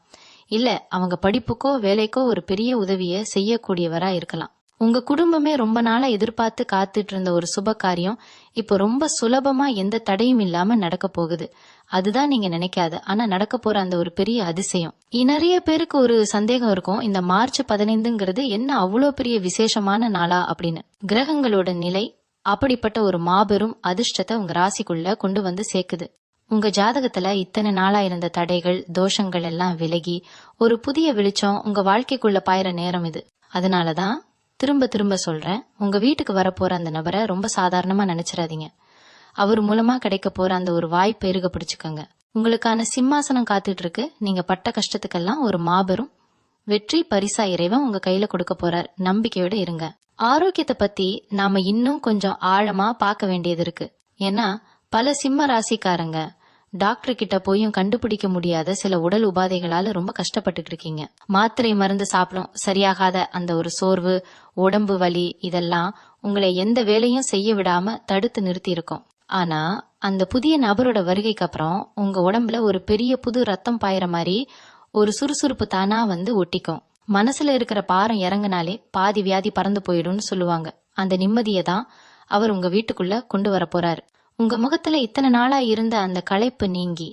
இல்ல அவங்க படிப்புக்கோ வேலைக்கோ ஒரு பெரிய உதவிய செய்யக்கூடியவரா இருக்கலாம். உங்க குடும்பமே ரொம்ப நாளா எதிர்பார்த்து காத்துட்டு இருந்த ஒரு சுப காரியம் இப்போ ரொம்ப சுலபமா எந்த தடையும் இல்லாம நடக்க போகுது. அதுதான் நீங்க நினைக்காத ஆனா நடக்க போற அந்த ஒரு பெரிய அதிசயம். நிறைய பேருக்கு ஒரு சந்தேகம் இருக்கும், இந்த மார்ச் 15ங்கிறது என்ன அவ்வளோ பெரிய விசேஷமான நாளா அப்படின்னு. கிரகங்களோட நிலை அப்படிப்பட்ட ஒரு மாபெரும் அதிர்ஷ்டத்தை உங்க ராசிக்குள்ள கொண்டு வந்து சேர்க்குது. உங்க ஜாதகத்துல இத்தனை நாளா இருந்த தடைகள், தோஷங்கள் எல்லாம் விலகி ஒரு புதிய வெளிச்சம் உங்க வாழ்க்கைக்குள்ள பாயிற நேரம் இது. அதனாலதான் திரும்ப திரும்ப சொல்றேன், உங்க வீட்டுக்கு வரப்போற அந்த நபரை ரொம்ப சாதாரணமா நினைச்சிடாதீங்க. அவர் மூலமா கிடைக்க போற அந்த ஒரு வாய்ப்பு எருக பிடிச்சுக்கோங்க. உங்களுக்கான சிம்மாசனம் காத்துட்டு இருக்கு. நீங்க பட்ட கஷ்டத்துக்கெல்லாம் ஒரு மாபெரும் வெற்றி பரிசா இறைவன் உங்க கையில கொடுக்க போறார். நம்பிக்கையோட இருங்க. ஆரோக்கியத்தை பத்தி நாம இன்னும் கொஞ்சம் ஆழமா பார்க்க வேண்டியது இருக்கு. ஏன்னா பல சிம்ம ராசிக்காரங்க டாக்டர் கிட்ட போயும் கண்டுபிடிக்க முடியாத சில உடல் உபாதைகளால ரொம்ப கஷ்டப்பட்டுட்டு இருக்கீங்க. மாத்திரை மருந்து சாப்பிடும் சரியாகாத அந்த ஒரு சோர்வு, உடம்பு வலி, இதெல்லாம் உங்களை எந்த வேலையும் செய்ய விடாம தடுத்து நிறுத்தி இருக்கும். ஆனா அந்த புதிய நபரோட வருகைக்கு அப்புறம் உங்க உடம்புல ஒரு பெரிய புது ரத்தம் பாயிற மாதிரி ஒரு சுறுசுறுப்பு தானா வந்து ஒட்டிக்கும். மனசுல இருக்கிற பாரம் இறங்கினாலே பாதி வியாதி பறந்து போயிடும்னு சொல்லுவாங்க. அந்த நிம்மதியை தான் அவர் உங்க வீட்டுக்குள்ள கொண்டு வர போறாரு. உங்க முகத்துல இத்தனை நாளா இருந்த அந்த களைப்பு நீங்கி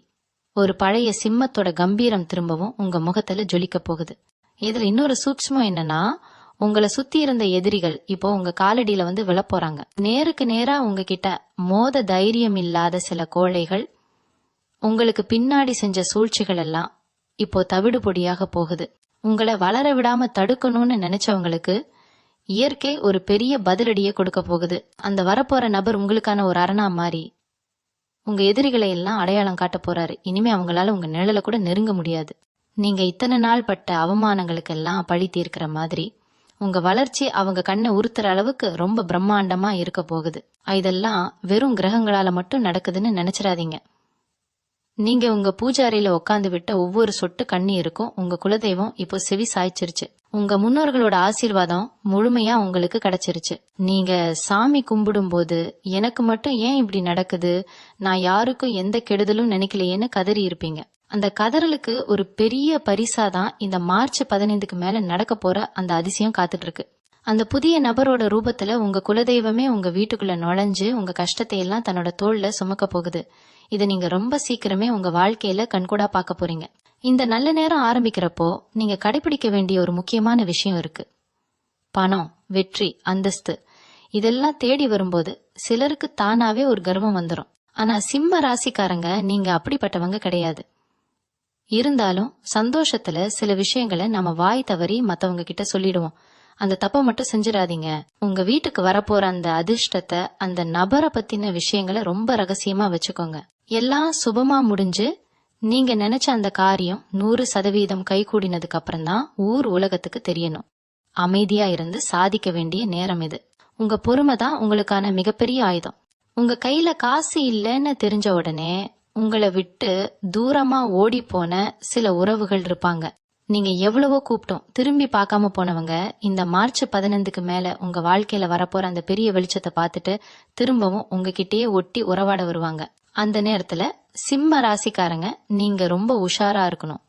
ஒரு பழைய சிம்மத்தோட கம்பீரம் திரும்பவும் உங்க முகத்துல ஜொலிக்க போகுது. இதுல இன்னொரு சூட்சமம் என்னன்னா, உங்களை சுத்தி இருந்த எதிரிகள் இப்போ உங்க காலடியில வந்து விழப்போறாங்க. நேருக்கு நேரா உங்ககிட்ட மோத தைரியம் இல்லாத சில கோழைகள், உங்களுக்கு பின்னாடி செஞ்ச சூழ்ச்சிகள் எல்லாம் இப்போ தவிடு பொடியாக போகுது. உங்களை வளர விடாம தடுக்கணும்னு நினைச்சவங்களுக்கு இயற்கை ஒரு பெரிய பதிலடியை கொடுக்க போகுது. அந்த வரப்போற நபர் உங்களுக்கான ஒரு அரணா மாறி உங்க எதிரிகளை எல்லாம் அடையாளம் காட்ட போறாரு. இனிமே அவங்களால உங்க நிழல கூட நெருங்க முடியாது. நீங்க இத்தனை நாள் பட்ட அவமானங்களுக்கு எல்லாம் பழி தீர்க்கிற மாதிரி உங்க வளர்ச்சி அவங்க கண்ணை உறுத்துற அளவுக்கு ரொம்ப பிரம்மாண்டமா இருக்க போகுது. இதெல்லாம் வெறும் கிரகங்களால மட்டும் நடக்குதுன்னு நினைச்சிடாதீங்க. நீங்க உங்க பூஜாரியில உட்காந்து விட்ட ஒவ்வொரு சொட்டு கண்ணீருக்கும் உங்க குலதெய்வம் இப்போ செவி சாய்ச்சிருச்சு. உங்க முன்னோர்களோட ஆசீர்வாதம் முழுமையா உங்களுக்கு கிடைச்சிருச்சு. நீங்க சாமி கும்பிடும் போது எனக்கு மட்டும் ஏன் இப்படி நடக்குது, நான் யாருக்கும் எந்த கெடுதலும் நினைக்கலையேன்னு கதறி இருப்பீங்க. அந்த கதறலுக்கு ஒரு பெரிய பரிசாதான் இந்த மார்ச் 15க்கு மேல நடக்க போற அந்த அதிசயம் காத்துட்டு இருக்கு. அந்த புதிய நபரோட ரூபத்துல உங்க குலதெய்வமே உங்க வீட்டுக்குள்ள நுழைஞ்சு உங்க கஷ்டத்தை எல்லாம் தன்னோட தோள்ல சுமக்க போகுது. இதை நீங்க ரொம்ப சீக்கிரமே உங்க வாழ்க்கையில கண்கூடா பார்க்க போறீங்க. இந்த நல்ல நேரம் ஆரம்பிக்கிறப்போ நீங்க கடைபிடிக்க வேண்டிய ஒரு முக்கியமான விஷயம் இருக்கு. பணம், வெற்றி, அந்தஸ்து இதெல்லாம் தேடி வரும்போது சிலருக்கு தானாவே ஒரு கர்வம் வந்துடும். ஆனா சிம்ம ராசிக்காரங்க நீங்க அப்படிப்பட்டவங்க கிடையாது. இருந்தாலும் சந்தோஷத்துல சில விஷயங்களை நம்ம வாய் தவறி மத்தவங்க கிட்ட சொல்லிடுவோம். அந்த தப்பை மட்டும் செஞ்சிடாதீங்க. உங்க வீட்டுக்கு வரப்போற அந்த அதிர்ஷ்டத்தை, அந்த நபரை பத்தின விஷயங்களை ரொம்ப ரகசியமா வச்சுக்கோங்க. எல்லாம் சுபமா முடிஞ்சு நீங்க நினைச்ச அந்த காரியம் 100% கைகூடினதுக்கு அப்புறம் தான் ஊர் உலகத்துக்கு தெரியணும். அமைதியா இருந்து சாதிக்க வேண்டிய நேரம் இது. உங்க பொறுமை தான் உங்களுக்கான மிகப்பெரிய ஆயுதம். உங்க கையில காசு இல்லைன்னு தெரிஞ்ச உடனே உங்களை விட்டு தூரமா ஓடி போன சில உறவுகள் இருப்பாங்க. நீங்க எவ்வளவோ கூப்பிட்டோம் திரும்பி பார்க்காம போனவங்க இந்த மார்ச் 15க்கு மேல உங்க வாழ்க்கையில வரப்போற அந்த பெரிய வெளிச்சத்தை பார்த்துட்டு திரும்பவும் உங்ககிட்டயே ஒட்டி உறவாட வருவாங்க. அந்த நேரத்துல சிம்ம ராசிக்காரங்க நீங்க ரொம்ப உஷாரா இருக்கணும்.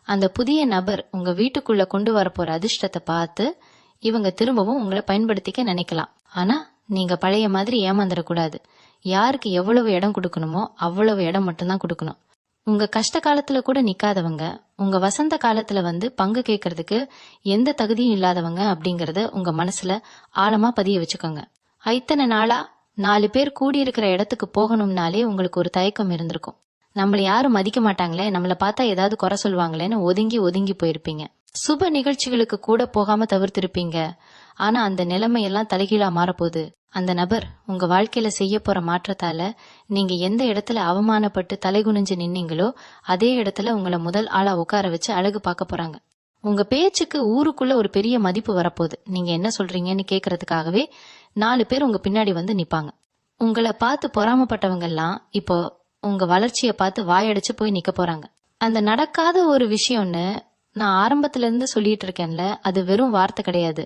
அந்த புதிய நபர் உங்க வீட்டுக்குள்ள கொண்டு வரப்போற அதிர்ஷ்டத்தை பார்த்து இவங்க திரும்பவும் உங்களை பயன்படுத்திக்க நினைக்கலாம். ஆனா நீங்க பழைய மாதிரி ஏமாந்துடக்கூடாது. யாருக்கு எவ்வளவு இடம் கொடுக்கணுமோ அவ்வளவு இடம் மட்டும்தான் கொடுக்கணும். உங்க கஷ்ட காலத்துல கூட நிக்காதவங்க உங்க வசந்த காலத்துல வந்து பங்கு கேட்கறதுக்கு எந்த தகுதியும் இல்லாதவங்க அப்படிங்கறத உங்க மனசுல ஆழமா பதிய வச்சுக்கோங்க. இத்தனை நாளா 4 பேர் கூடியிருக்கிற இடத்துக்கு போகணும்னாலே உங்களுக்கு ஒரு தயக்கம் இருந்திருக்கும். நம்மள யாரும் மதிக்க மாட்டாங்களே, நம்மள பார்த்தா ஏதாவது குறை சொல்லுவாங்களேன்னு ஒதுங்கி ஒதுங்கி போயிருப்பீங்க. சுப நிகழ்ச்சிகளுக்கு கூட போகாம தவிர்த்திருப்பீங்க. ஆனா அந்த நிலைமையெல்லாம் தலைகீழா மாறப்போகுது. அந்த நபர் உங்க வாழ்க்கையில செய்ய போற மாற்றத்தால நீங்க எந்த இடத்துல அவமானப்பட்டு தலைகுனிஞ்சு நின்னீங்களோ அதே இடத்துல உங்களை முதல் ஆளா உட்கார வச்சு அழகு பார்க்க போறாங்க. உங்க பேச்சுக்கு ஊருக்குள்ள ஒரு பெரிய மதிப்பு வரப்போகுது. நீங்க என்ன சொல்றீங்கன்னு கேக்குறதுக்காகவே 4 பேர் உங்க பின்னாடி வந்து நிப்பாங்க. உங்களை பார்த்து பொறாமப்பட்டவங்க எல்லாம் இப்போ உங்க வளர்ச்சிய பார்த்து வாயடிச்சு போய் நிக்க போறாங்க. அந்த நடக்காத ஒரு விஷயம்னு நான் ஆரம்பத்துல இருந்து சொல்லிட்டு இருக்கேன்ல, அது வெறும் வார்த்தை கிடையாது.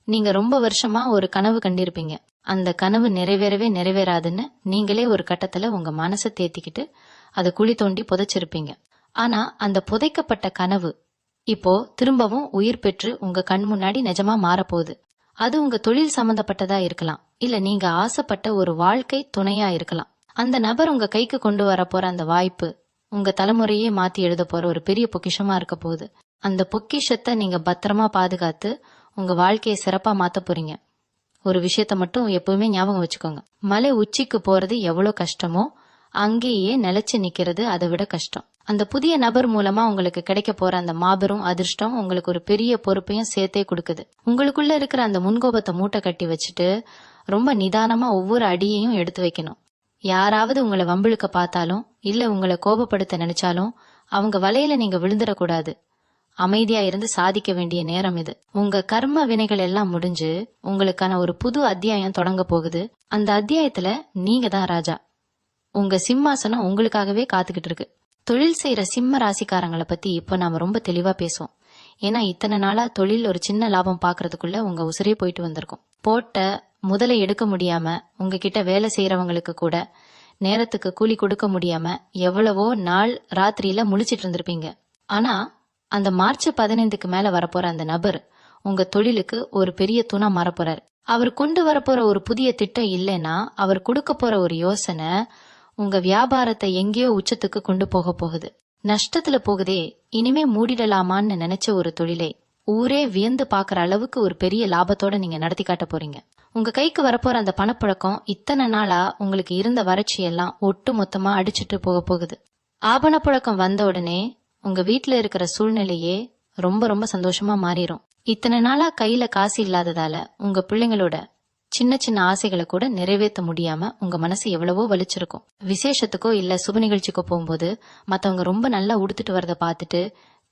நீங்க ரொம்ப வருஷமா ஒரு கனவு கண்டிருப்பீங்க. அந்த கனவு நிறைவேறவே நிறைவேறாதுன்னு நீங்களே ஒரு கட்டத்துல உங்க மனசை தேத்திக்கிட்டு அதை குழி தோண்டி புதைச்சிருப்பீங்க. ஆனா அந்த புதைக்கப்பட்ட கனவு இப்போ திரும்பவும் உயிர் பெற்று உங்க கண் முன்னாடி நிஜமா மாறப்போகுது. அது உங்க தொழில் சம்பந்தப்பட்டதா இருக்கலாம், இல்ல நீங்க ஆசைப்பட்ட ஒரு வாழ்க்கை துணையா இருக்கலாம். அந்த நபர் உங்க கைக்கு கொண்டு வர போற அந்த வாய்ப்பு உங்க தலைமுறையே மாத்தி எழுத போற ஒரு பெரிய பொக்கிஷமா இருக்க போகுது. அந்த பொக்கிஷத்தை நீங்க பத்திரமா பாதுகாத்து உங்க வாழ்க்கையை சிறப்பா மாத்த போறீங்க. ஒரு விஷயத்த மட்டும் எப்பவுமே ஞாபகம் வச்சுக்கோங்க. மலை உச்சிக்கு போறது எவ்வளவு கஷ்டமோ அங்கேயே நிலைச்சு நிக்கிறது அதை விட கஷ்டம். அந்த புதிய நபர் மூலமா உங்களுக்கு கிடைக்க போற அந்த மாபெரும் அதிர்ஷ்டம் உங்களுக்கு ஒரு பெரிய பொறுப்பையும் சேர்த்தே கொடுக்குது. உங்களுக்குள்ள இருக்கிற அந்த முன்கோபத்தை மூட்டை கட்டி வச்சுட்டு ரொம்ப நிதானமா ஒவ்வொரு அடியையும் எடுத்து வைக்கணும். யாராவது உங்களை வம்பிழுக்க பார்த்தாலும் இல்ல உங்களை கோபப்படுத்த நினைச்சாலும் அவங்க வலையில நீங்க விழுந்துடக்கூடாது. அமைதியா இருந்து சாதிக்க வேண்டிய நேரம் இது. உங்க கர்ம வினைகள் எல்லாம் முடிஞ்சு உங்களுக்கான ஒரு புது அத்தியாயம் தொடங்க போகுது. அந்த அத்தியாயத்துல நீங்க தான் ராஜா. உங்க சிம்மாசனம் உங்களுக்காகவே காத்துக்கிட்டு இருக்கு. தொழில் செய்யற சிம்ம ராசிக்காரங்களை பத்தி இப்ப நாம ரொம்ப தெளிவா பேசுவோம். ஏன்னா இத்தனை நாளா தொழில் ஒரு சின்ன லாபம் பாக்குறதுக்குள்ள உங்க உசிரே போயிட்டு வந்திருக்கும். போட்ட முதலை எடுக்க முடியாம உங்ககிட்ட வேலை செய்யறவங்களுக்கு கூட நேரத்துக்கு கூலி கொடுக்க முடியாம எவ்வளவோ நாள் ராத்திரியில முழிச்சிட்டு இருந்திருப்பீங்க. ஆனா அந்த மார்ச் 15க்கு மேல வரப்போற அந்த நபர் உங்க தொழிலுக்கு ஒரு பெரிய துணா மாறப்போறாரு. அவர் கொண்டு வரப்போற ஒரு புதிய திட்டம் இல்லைன்னா அவர் கொடுக்க போற ஒரு யோசனை உங்க வியாபாரத்தை எங்கேயோ உச்சத்துக்கு கொண்டு போக போகுது. நஷ்டத்துல போகுதே, இனிமே மூடிடலாமான்னு நினைச்ச ஒரு தொழிலை ஊரே வியந்து பாக்குற அளவுக்கு ஒரு பெரிய லாபத்தோட நீங்க நடத்தி காட்ட போறீங்க. உங்க கைக்கு வரப்போற அந்த பணப்புழக்கம் இத்தனை நாளா உங்களுக்கு இருந்த வறட்சி எல்லாம் ஒட்டு மொத்தமா அடிச்சிட்டு போக போகுது. ஆபண புழக்கம் வந்த உடனே உங்க வீட்டுல இருக்கிற சூழ்நிலையே ரொம்ப ரொம்ப சந்தோஷமா மாறிடும். இத்தனை நாளா கையில காசு இல்லாததால உங்க பிள்ளைங்களோட சின்ன சின்ன ஆசைகளை கூட நிறைவேற்ற முடியாம உங்க மனசு எவ்வளவோ வலிச்சிருக்கும். விசேஷத்துக்கோ இல்ல சுப நிகழ்ச்சிக்கோ போகும்போது மத்தவங்க ரொம்ப நல்லா உடுத்துட்டு வரத பார்த்துட்டு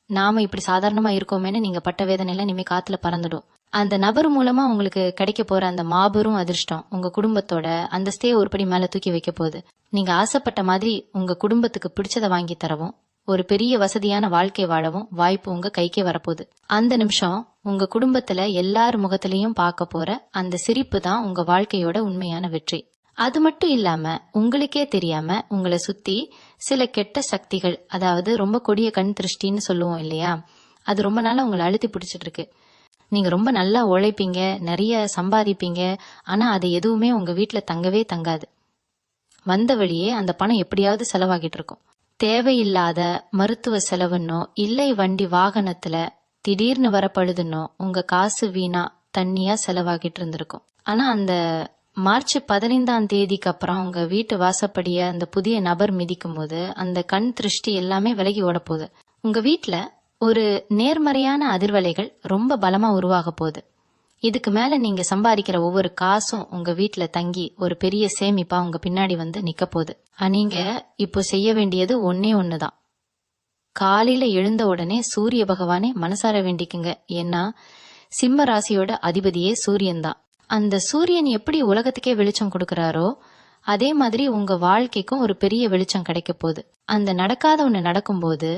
நாம இப்படி சாதாரணமா இருக்கோமேன்னு நீங்க பட்ட வேதனையில இனிமே காத்துல பறந்துடும். அந்த நபர் மூலமா உங்களுக்கு கிடைக்க போற அந்த மாபெரும் அதிர்ஷ்டம் உங்க குடும்பத்தோட அந்தஸ்தே ஒருபடி மேல தூக்கி வைக்க போகுது. நீங்க ஆசைப்பட்ட மாதிரி உங்க குடும்பத்துக்கு பிடிச்சதை வாங்கி தரவும் ஒரு பெரிய வசதியான வாழ்க்கை வாழவும் வாய்ப்பு உங்க கைக்கே வரப்போகுது. அந்த நிமிஷம் உங்க குடும்பத்துல எல்லார் முகத்திலையும் பார்க்க போற அந்த சிரிப்பு தான் உங்க வாழ்க்கையோட உண்மையான வெற்றி. அது மட்டும் இல்லாம உங்களுக்கே தெரியாம உங்களை சுத்தி சில கெட்ட சக்திகள், அதாவது ரொம்ப கொடிய கண் திருஷ்டின்னு சொல்லுவோம் இல்லையா, அது ரொம்ப நாளா உங்களை அழுத்தி பிடிச்சிட்டு இருக்கு. நீங்க ரொம்ப நல்லா உழைப்பீங்க, நிறைய சம்பாதிப்பீங்க, ஆனா அது எதுவுமே உங்க வீட்டுல தங்கவே தங்காது. வந்த வழியே அந்த பணம் எப்படியாவது செலவாகிட்டு இருக்கும். தேவையில்லாத மருத்துவ செலவுன்னோ இல்லை வண்டி வாகனத்துல திடீர்னு வர பழுதுன்னோ உங்க காசு வீணா தண்ணியா செலவாகிட்டு இருந்திருக்கும். ஆனா அந்த மார்ச் 15 அப்புறம் உங்க வீட்டு வாசப்படிய அந்த புதிய நபர் மிதிக்கும் போது அந்த கண் திருஷ்டி எல்லாமே விலகி ஓட போகுது. உங்க வீட்டுல ஒரு நேர்மறையான அதிர்வலைகள் ரொம்ப பலமா உருவாக போகுது. இதுக்கு மேல நீங்க சம்பாதிக்கிற ஒவ்வொரு காசும் உங்க வீட்டுல தங்கி ஒரு பெரிய சேமிப்பா உங்க பின்னாடி வந்து நிக்க போகுது. நீங்க இப்போ செய்ய வேண்டியது ஒன்னே ஒண்ணுதான். காலையில எழுந்த உடனே சூரிய பகவானே மனசார வேண்டிக்குங்க. ஏன்னா சிம்ம ராசியோட அதிபதியே சூரியன் தான். அந்த சூரியன் எப்படி உலகத்துக்கே வெளிச்சம் கொடுக்கறாரோ அதே மாதிரி உங்க வாழ்க்கைக்கும் ஒரு பெரிய வெளிச்சம் கிடைக்க போகுது. அந்த நடக்காத ஒண்ணு நடக்கும்போது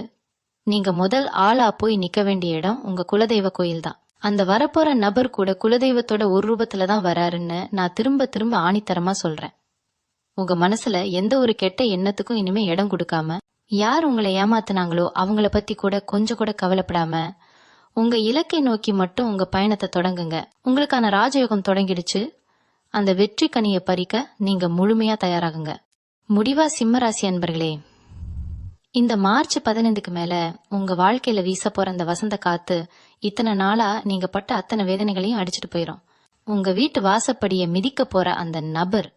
நீங்க முதல் ஆளா போய் நிக்க வேண்டிய இடம் உங்க குலதெய்வ கோயில் தான். அந்த வரப்போற நபர் கூட குலதெய்வத்தோட ஒரு ரூபத்துலதான் வராருன்னு நான் திரும்ப திரும்ப ஆணித்தரமா சொல்றேன். உங்க மனசுல எந்த ஒரு கெட்ட எண்ணத்துக்கும் இனிமே இடம் கொடுக்காம, யார் உங்களை ஏமாத்தினாங்களோ அவங்கள பத்தி கூட கொஞ்சம் கூட கவலைப்படாம உங்க இலக்கை நோக்கி மட்டும் உங்க பயணத்தை தொடங்குங்க. உங்களுக்கான ராஜயோகம் தொடங்கிடுச்சு. அந்த வெற்றி கனியை பறிக்க நீங்க முழுமையா தயாராகுங்க. முடிவா சிம்மராசி அன்பர்களே, இந்த மார்ச் 15க்கு மேல உங்க வாழ்க்கையில வீச போற அந்த வசந்த காத்து இத்தனை நாளா நீங்க பட்ட அத்தனை வேதனைகளையும் அடிச்சுட்டு போயிரும். உங்க வீட்டு வாசப்படிய மிதிக்க போற அந்த நபர்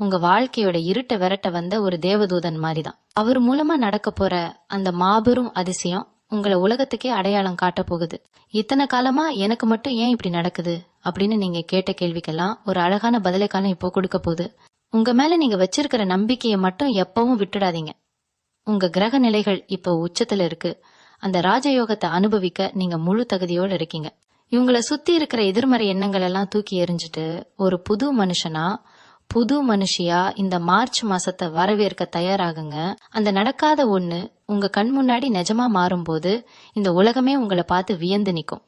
உங்க வாழ்க்கையோட இருட்ட விரட்ட வந்த ஒரு தேவதூதன் மாதிரிதான். அவர் மூலமா நடக்க போற அந்த மாபெரும் அதிசயம் உங்களை உலகத்துக்கே அடையாளம் காட்ட போகுது. இத்தனை காலமா எனக்கு மட்டும் ஏன் இப்படி நடக்குது அப்படின்னு நீங்க கேட்ட கேள்விக்கெல்லாம் ஒரு அழகான பதிலை காலம் இப்போ கொடுக்க போகுது. உங்க மேல நீங்க வச்சிருக்கிற நம்பிக்கையை மட்டும் எப்பவும் விட்டுடாதீங்க. உங்க கிரக நிலைகள் இப்போ உச்சத்துல இருக்கு. அந்த ராஜயோகத்தை அனுபவிக்க நீங்க முழு தகுதியோட இருக்கீங்க. இவங்களை சுத்தி இருக்கிற எதிர்மறை எண்ணங்கள் எல்லாம் தூக்கி எறிஞ்சிட்டு ஒரு புது மனுஷனா புது மனுஷியா இந்த மார்ச் மாசத்தை வரவேற்க தயாராகுங்க. அந்த நடக்காத ஒண்ணு உங்க கண் முன்னாடி நிஜமா மாறும்போது இந்த உலகமே உங்களை பார்த்து வியந்து நிக்கும்.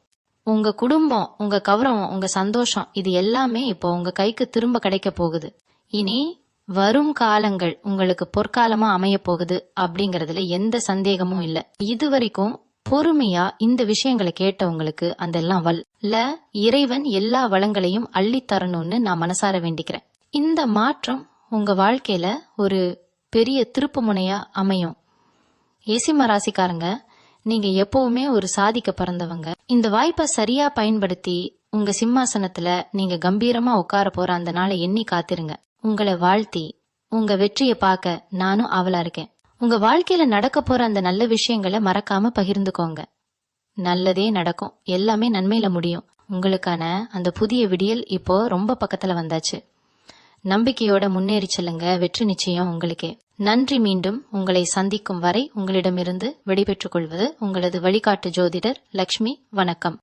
உங்க குடும்பம், உங்க கௌரவம், உங்க சந்தோஷம், இது எல்லாமே இப்போ உங்க கைக்கு திரும்ப கிடைக்க போகுது. இனி வரும் காலங்கள் உங்களுக்கு பொற்காலமா அமைய போகுது அப்படிங்கறதுல எந்த சந்தேகமும் இல்ல. இதுவரைக்கும் பொறுமையா இந்த விஷயங்களை கேட்டவங்களுக்கு அதெல்லாம் இறைவன் எல்லா வளங்களையும் அள்ளி தரணும்னு நான் மனசார வேண்டிக்கிறேன். இந்த மாற்றம் உங்க வாழ்க்கையில ஒரு பெரிய திருப்பு முனையா அமையும். ஏசிம்ம ராசிக்காரங்க, நீங்க எப்பவுமே ஒரு சாதிக்க பிறந்தவங்க. இந்த வாய்ப்பை சரியா பயன்படுத்தி உங்க சிம்மாசனத்துல நீங்க கம்பீரமா உட்கார போற அந்த நாளை எண்ணி காத்திருங்க. உங்களை வாழ்த்தி உங்க வெற்றியை பார்க்க நானும் ஆவலா இருக்கேன். உங்க வாழ்க்கையில நடக்க போற அந்த நல்ல விஷயங்களை மறக்காம பகிர்ந்துக்கோங்க. நல்லதே நடக்கும், எல்லாமே நன்மையில முடியும். உங்களுக்கான அந்த புதிய விடியல் இப்போ ரொம்ப பக்கத்துல வந்தாச்சு. நம்பிக்கையோட முன்னேறி செல்லுங்க, வெற்றி நிச்சயம் உங்களுக்கே. நன்றி. மீண்டும் உங்களை சந்திக்கும் வரை உங்களிடமிருந்து விடைபெற்றுக் கொள்வது உங்களது வழிகாட்டு ஜோதிடர் லக்ஷ்மி. வணக்கம்.